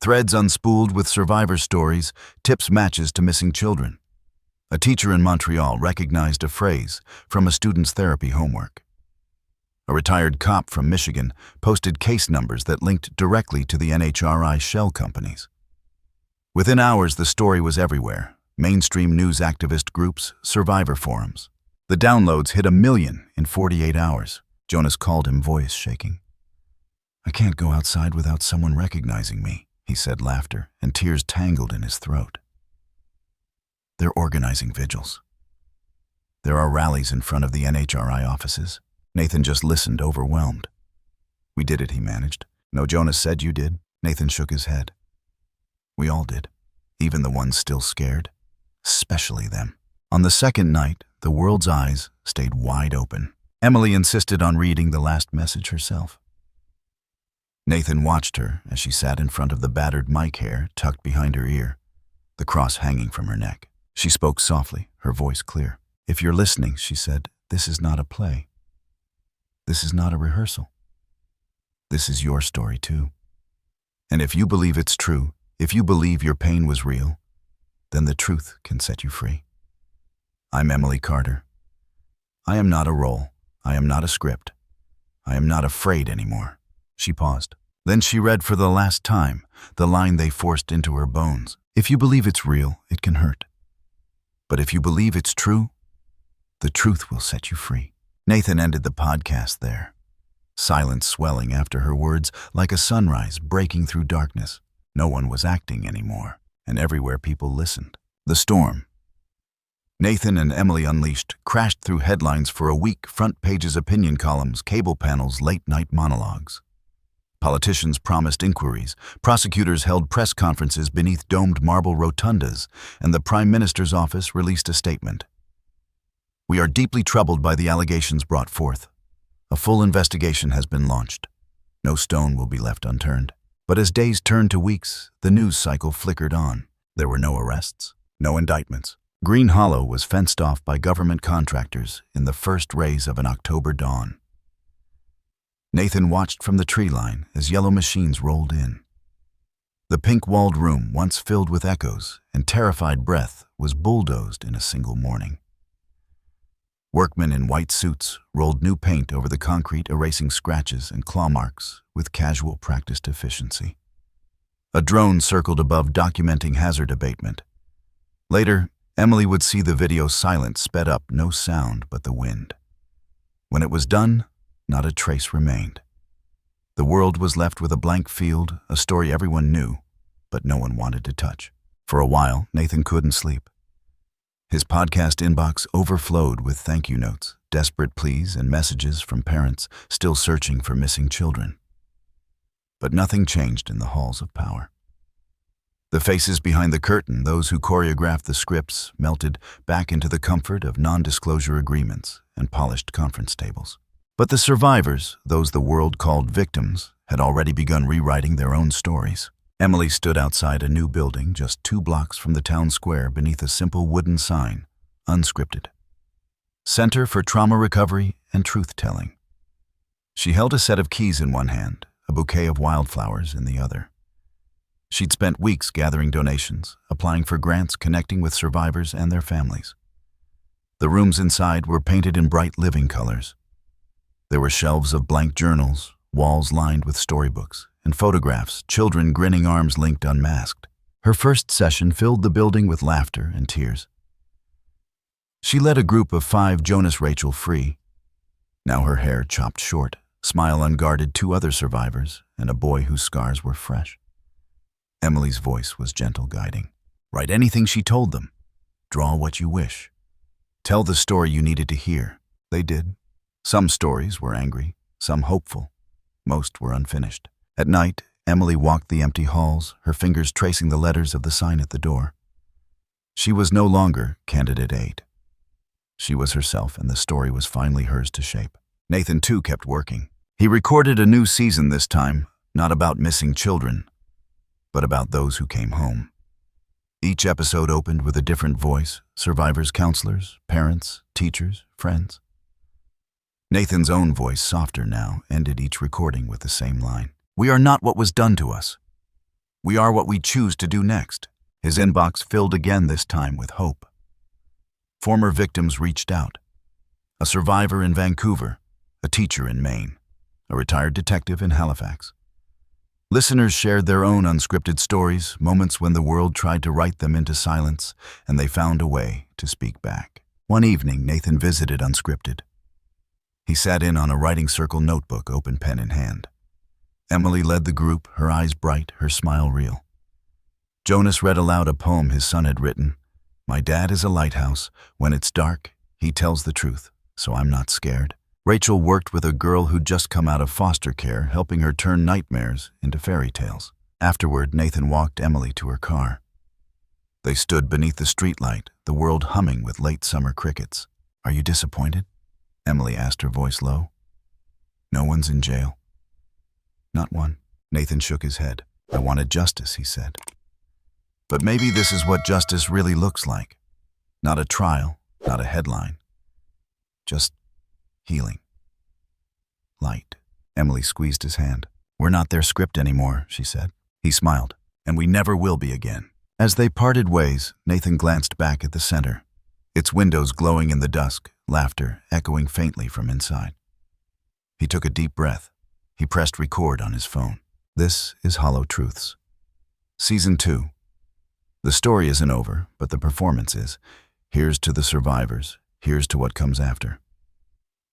Threads unspooled with survivor stories, tips, matches to missing children. A teacher in Montreal recognized a phrase from a student's therapy homework. A retired cop from Michigan posted case numbers that linked directly to the NHRI shell companies. Within hours, the story was everywhere. Mainstream news, activist groups, survivor forums. The downloads hit 1 million in 48 hours. Jonas called him, voice shaking. "I can't go outside without someone recognizing me," he said, laughter and tears tangled in his throat. "They're organizing vigils. There are rallies in front of the NHRI offices." Nathan just listened, overwhelmed. "We did it," he managed. "No, Jonas said you did." Nathan shook his head. "We all did." even the ones still scared, especially them. On the second night, the world's eyes stayed wide open. Emily insisted on reading the last message herself. Nathan watched her as she sat in front of the battered mic hair tucked behind her ear, the cross hanging from her neck. She spoke softly, her voice clear. "If you're listening," she said, "this is not a play. This is not a rehearsal. This is your story too. And if you believe it's true, if you believe your pain was real, then the truth can set you free. I'm Emily Carter. I am not a role. I am not a script. I am not afraid anymore." She paused. Then she read for the last time the line they forced into her bones. "If you believe it's real, it can hurt. But if you believe it's true, the truth will set you free." Nathan ended the podcast there, silence swelling after her words like a sunrise breaking through darkness. No one was acting anymore, and everywhere people listened. The storm. Nathan and Emily Unleashed crashed through headlines for a week, front pages, opinion columns, cable panels, late-night monologues. Politicians promised inquiries, prosecutors held press conferences beneath domed marble rotundas, and the Prime Minister's office released a statement. "We are deeply troubled by the allegations brought forth. A full investigation has been launched. No stone will be left unturned." But as days turned to weeks, the news cycle flickered on. There were no arrests, no indictments. Green Hollow was fenced off by government contractors in the first rays of an October dawn. Nathan watched from the tree line as yellow machines rolled in. The pink-walled room, once filled with echoes and terrified breath, was bulldozed in a single morning. Workmen in white suits rolled new paint over the concrete, erasing scratches and claw marks with casual, practiced efficiency. A drone circled above, documenting hazard abatement. Later, Emily would see the video silent, sped up, no sound but the wind. When it was done, not a trace remained. The world was left with a blank field, a story everyone knew, but no one wanted to touch. For a while, Nathan couldn't sleep. His podcast inbox overflowed with thank you notes, desperate pleas, and messages from parents still searching for missing children. But nothing changed in the halls of power. The faces behind the curtain, those who choreographed the scripts, melted back into the comfort of non-disclosure agreements and polished conference tables. But the survivors, those the world called victims, had already begun rewriting their own stories. Emily stood outside a new building just 2 blocks from the town square beneath a simple wooden sign, unscripted. Center for Trauma Recovery and Truth-Telling. She held a set of keys in one hand, a bouquet of wildflowers in the other. She'd spent weeks gathering donations, applying for grants, connecting with survivors and their families. The rooms inside were painted in bright living colors. There were shelves of blank journals, walls lined with storybooks, and photographs, children grinning, arms linked, unmasked. Her first session filled the building with laughter and tears. She led a group of 5, Jonas Rachel free. Now her hair chopped short, smile unguarded, 2 other survivors, and a boy whose scars were fresh. Emily's voice was gentle, guiding. Write anything, she told them. Draw what you wish. Tell the story you needed to hear. They did. Some stories were angry, some hopeful. Most were unfinished. At night, Emily walked the empty halls, her fingers tracing the letters of the sign at the door. She was no longer Candidate 8. She was herself, and the story was finally hers to shape. Nathan, too, kept working. He recorded a new season this time, not about missing children, but about those who came home. Each episode opened with a different voice, survivors, counselors, parents, teachers, friends. Nathan's own voice, softer now, ended each recording with the same line. "We are not what was done to us. We are what we choose to do next." His inbox filled again, this time with hope. Former victims reached out. A survivor in Vancouver, a teacher in Maine, a retired detective in Halifax. Listeners shared their own unscripted stories, moments when the world tried to write them into silence, and they found a way to speak back. One evening, Nathan visited Unscripted. He sat in on a writing circle, notebook, open pen in hand. Emily led the group, her eyes bright, her smile real. Jonas read aloud a poem his son had written. "My dad is a lighthouse. When it's dark, he tells the truth, so I'm not scared." Rachel worked with a girl who'd just come out of foster care, helping her turn nightmares into fairy tales. Afterward, Nathan walked Emily to her car. They stood beneath the streetlight, the world humming with late summer crickets. "Are you disappointed?" Emily asked, her voice low. "No one's in jail." "Not one." Nathan shook his head. "I wanted justice," he said. "But maybe this is what justice really looks like. Not a trial, not a headline. Just healing. Light." Emily squeezed his hand. "We're not their script anymore," she said. He smiled. "And we never will be again." As they parted ways, Nathan glanced back at the center, its windows glowing in the dusk, laughter echoing faintly from inside. He took a deep breath. He pressed record on his phone. This is Hollow Truths. Season 2. The story isn't over, but the performance is. Here's to the survivors. Here's to what comes after.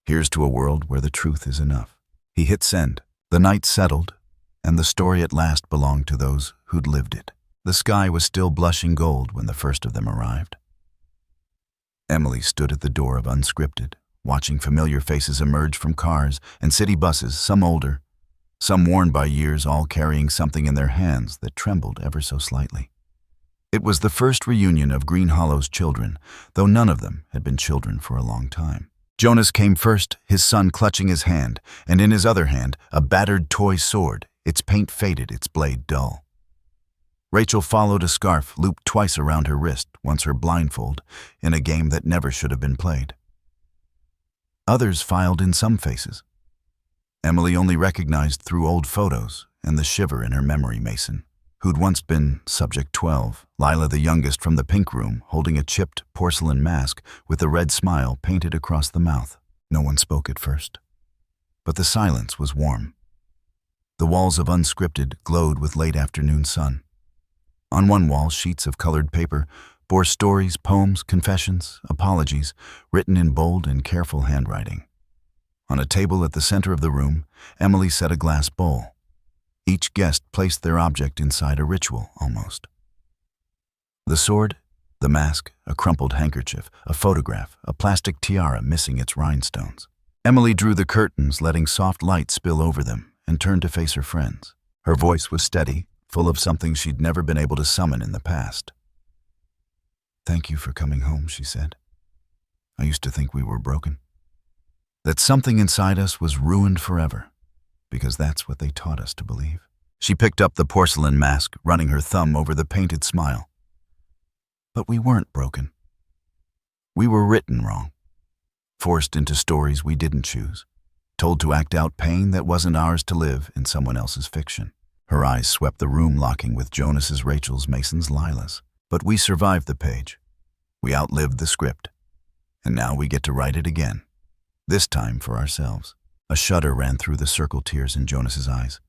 Here's to a world where the truth is enough. He hit send. The night settled, and the story at last belonged to those who'd lived it. The sky was still blushing gold when the first of them arrived. Emily stood at the door of Unscripted, watching familiar faces emerge from cars and city buses, some older, some worn by years, all carrying something in their hands that trembled ever so slightly. It was the first reunion of Green Hollow's children, though none of them had been children for a long time. Jonas came first, his son clutching his hand, and in his other hand, a battered toy sword, its paint faded, its blade dull. Rachel followed, a scarf looped twice around her wrist, once her blindfold, in a game that never should have been played. Others filed in some faces. Emily only recognized through old photos and the shiver in her memory mason, who'd once been Subject 12, Lila the youngest from the pink room, holding a chipped porcelain mask with a red smile painted across the mouth. No one spoke at first, but the silence was warm. The walls of Unscripted glowed with late afternoon sun. On one wall, sheets of colored paper bore stories, poems, confessions, apologies, written in bold and careful handwriting. On a table at the center of the room, Emily set a glass bowl. Each guest placed their object inside a ritual, almost. The sword, the mask, a crumpled handkerchief, a photograph, a plastic tiara missing its rhinestones. Emily drew the curtains, letting soft light spill over them, and turned to face her friends. Her voice was steady, full of something she'd never been able to summon in the past. "Thank you for coming home," she said. "I used to think we were broken. That something inside us was ruined forever, because that's what they taught us to believe." She picked up the porcelain mask, running her thumb over the painted smile. "But we weren't broken. We were written wrong, forced into stories we didn't choose, told to act out pain that wasn't ours to live in someone else's fiction." Her eyes swept the room, locking with Jonas's, Rachel's, Mason's, Lila's. "But we survived the page. We outlived the script. And now we get to write it again. This time for ourselves." A shudder ran through the circled tears in Jonas's eyes.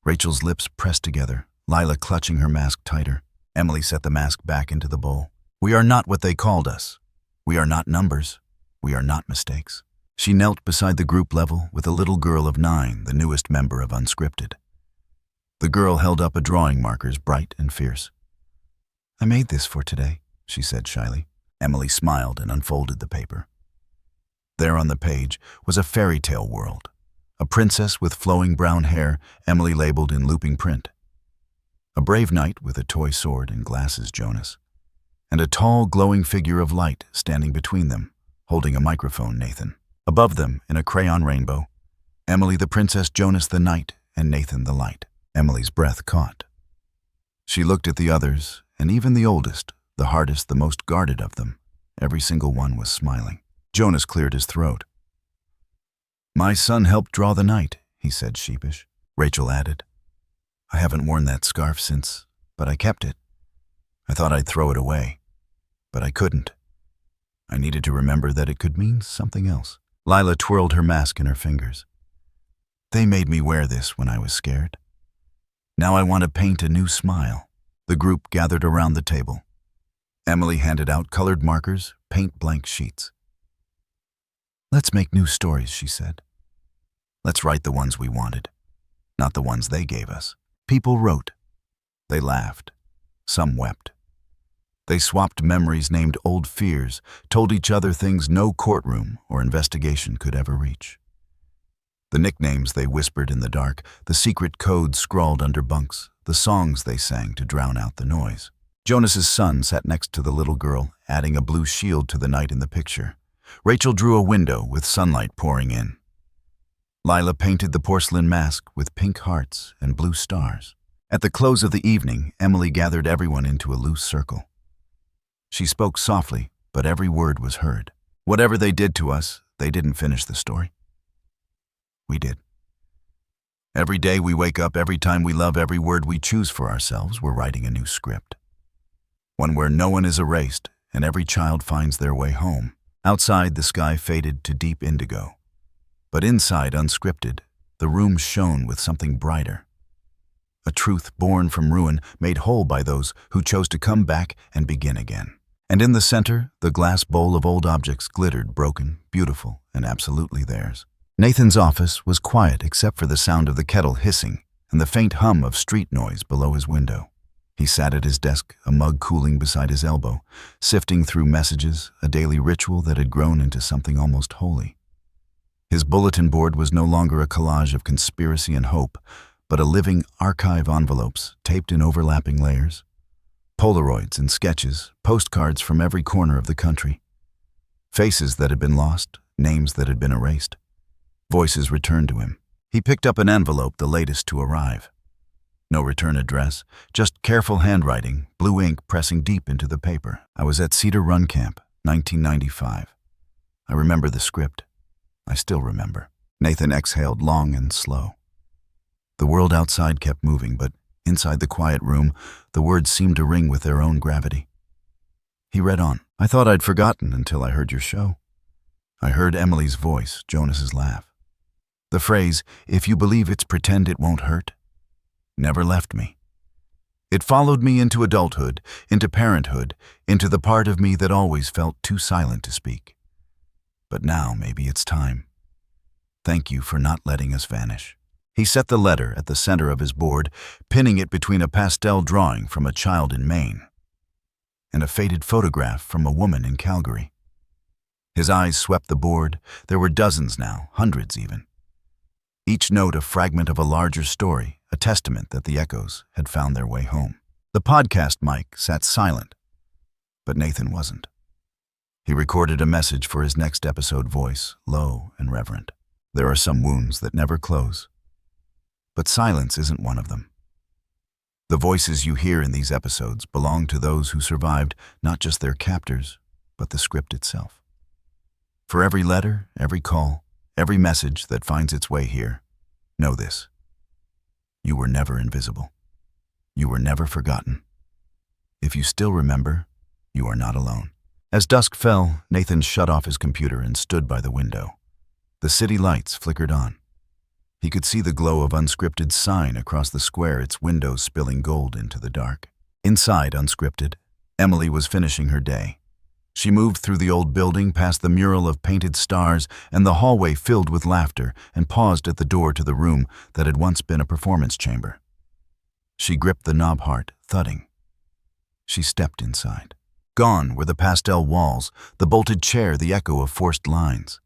Rachel's lips pressed together, Lila clutching her mask tighter. Emily set the mask back into the bowl. "We are not what they called us. We are not numbers. We are not mistakes." She knelt beside the group level with a little girl of 9, the newest member of Unscripted. The girl held up a drawing markers, bright and fierce. "I made this for today," she said shyly. Emily smiled and unfolded the paper. There on the page was a fairy tale world, a princess with flowing brown hair, Emily labeled in looping print, a brave knight with a toy sword and glasses, Jonas, and a tall, glowing figure of light standing between them, holding a microphone, Nathan. Above them, in a crayon rainbow, Emily the princess, Jonas the knight, and Nathan the light. Emily's breath caught. She looked at the others, and even the oldest, the hardest, the most guarded of them, every single one was smiling. Jonas cleared his throat. "My son helped draw the night," he said, sheepish. Rachel added, "I haven't worn that scarf since, but I kept it. I thought I'd throw it away, but I couldn't. I needed to remember that it could mean something else." Lila twirled her mask in her fingers. "They made me wear this when I was scared. Now I want to paint a new smile." The group gathered around the table. Emily handed out colored markers, paint blank sheets. "Let's make new stories," she said. "Let's write the ones we wanted, not the ones they gave us." People wrote. They laughed. Some wept. They swapped memories, named old fears, told each other things no courtroom or investigation could ever reach. The nicknames they whispered in the dark, the secret codes scrawled under bunks, the songs they sang to drown out the noise. Jonas's son sat next to the little girl, adding a blue shield to the night in the picture. Rachel drew a window with sunlight pouring in. Lila painted the porcelain mask with pink hearts and blue stars. At the close of the evening, Emily gathered everyone into a loose circle. She spoke softly, but every word was heard. Whatever they did to us, they didn't finish the story. We did. Every day we wake up, every time we love, every word we choose for ourselves, we're writing a new script. One where no one is erased and every child finds their way home. Outside, the sky faded to deep indigo. But inside, unscripted, the room shone with something brighter. A truth born from ruin, made whole by those who chose to come back and begin again. And in the center, the glass bowl of old objects glittered, broken, beautiful, and absolutely theirs. Nathan's office was quiet except for the sound of the kettle hissing and the faint hum of street noise below his window. He sat at his desk, a mug cooling beside his elbow, sifting through messages, a daily ritual that had grown into something almost holy. His bulletin board was no longer a collage of conspiracy and hope, but a living archive envelopes taped in overlapping layers. Polaroids and sketches, postcards from every corner of the country. Faces that had been lost, names that had been erased. Voices returned to him. He picked up an envelope, the latest to arrive. No return address, just careful handwriting, blue ink pressing deep into the paper. I was at Cedar Run Camp, 1995. I remember the script. I still remember. Nathan exhaled long and slow. The world outside kept moving, but inside the quiet room, the words seemed to ring with their own gravity. He read on. I thought I'd forgotten until I heard your show. I heard Emily's voice, Jonas's laugh. The phrase, if you believe it's pretend it won't hurt, never left me. It followed me into adulthood, into parenthood, into the part of me that always felt too silent to speak. But now maybe it's time. Thank you for not letting us vanish. He set the letter at the center of his board, pinning it between a pastel drawing from a child in Maine and a faded photograph from a woman in Calgary. His eyes swept the board. There were dozens now, hundreds even. Each note a fragment of a larger story, a testament that the echoes had found their way home. The podcast mic sat silent, but Nathan wasn't. He recorded a message for his next episode, voice low and reverent. There are some wounds that never close, but silence isn't one of them. The voices you hear in these episodes belong to those who survived, not just their captors, but the script itself. For every letter, every call, every message that finds its way here, know this. You were never invisible. You were never forgotten. If you still remember, you are not alone. As dusk fell, Nathan shut off his computer and stood by the window. The city lights flickered on. He could see the glow of unscripted sign across the square, its windows spilling gold into the dark. Inside, unscripted, Emily was finishing her day. She moved through the old building, past the mural of painted stars and the hallway filled with laughter, and paused at the door to the room that had once been a performance chamber. She gripped the knob heart, thudding. She stepped inside. Gone were the pastel walls, the bolted chair, the echo of forced lines.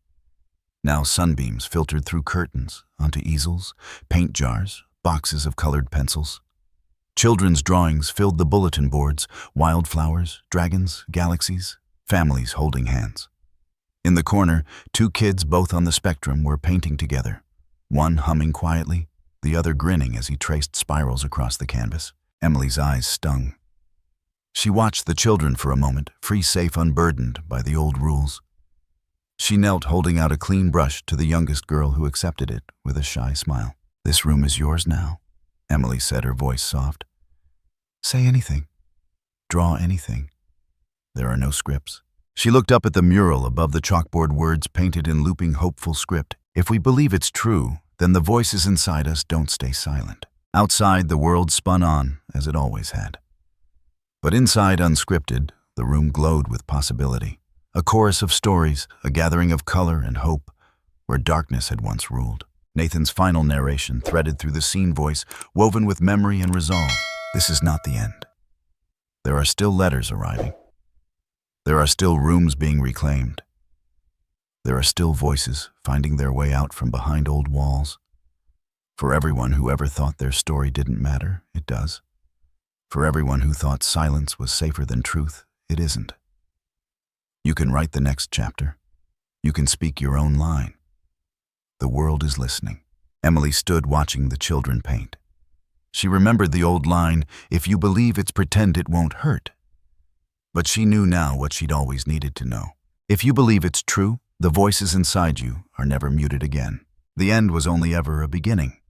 Now sunbeams filtered through curtains, onto easels, paint jars, boxes of colored pencils. Children's drawings filled the bulletin boards, wildflowers, dragons, galaxies, families holding hands. In the corner, two kids, both on the spectrum, were painting together, one humming quietly, the other grinning as he traced spirals across the canvas. Emily's eyes stung. She watched the children for a moment, free, safe, unburdened by the old rules. She knelt, holding out a clean brush to the youngest girl, who accepted it with a shy smile. This room is yours now, Emily said, her voice soft. Say anything. Draw anything. There are no scripts. She looked up at the mural above the chalkboard, words painted in looping, hopeful script. If we believe it's true, then the voices inside us don't stay silent. Outside, the world spun on, as it always had. But inside, unscripted, the room glowed with possibility. A chorus of stories, a gathering of color and hope, where darkness had once ruled. Nathan's final narration threaded through the scene, voice woven with memory and resolve. This is not the end. There are still letters arriving. There are still rooms being reclaimed. There are still voices finding their way out from behind old walls. For everyone who ever thought their story didn't matter, it does. For everyone who thought silence was safer than truth, it isn't. You can write the next chapter. You can speak your own line. The world is listening. Emily stood watching the children paint. She remembered the old line, "If you believe it's pretend, it won't hurt." But she knew now what she'd always needed to know. If you believe it's true, the voices inside you are never muted again. The end was only ever a beginning.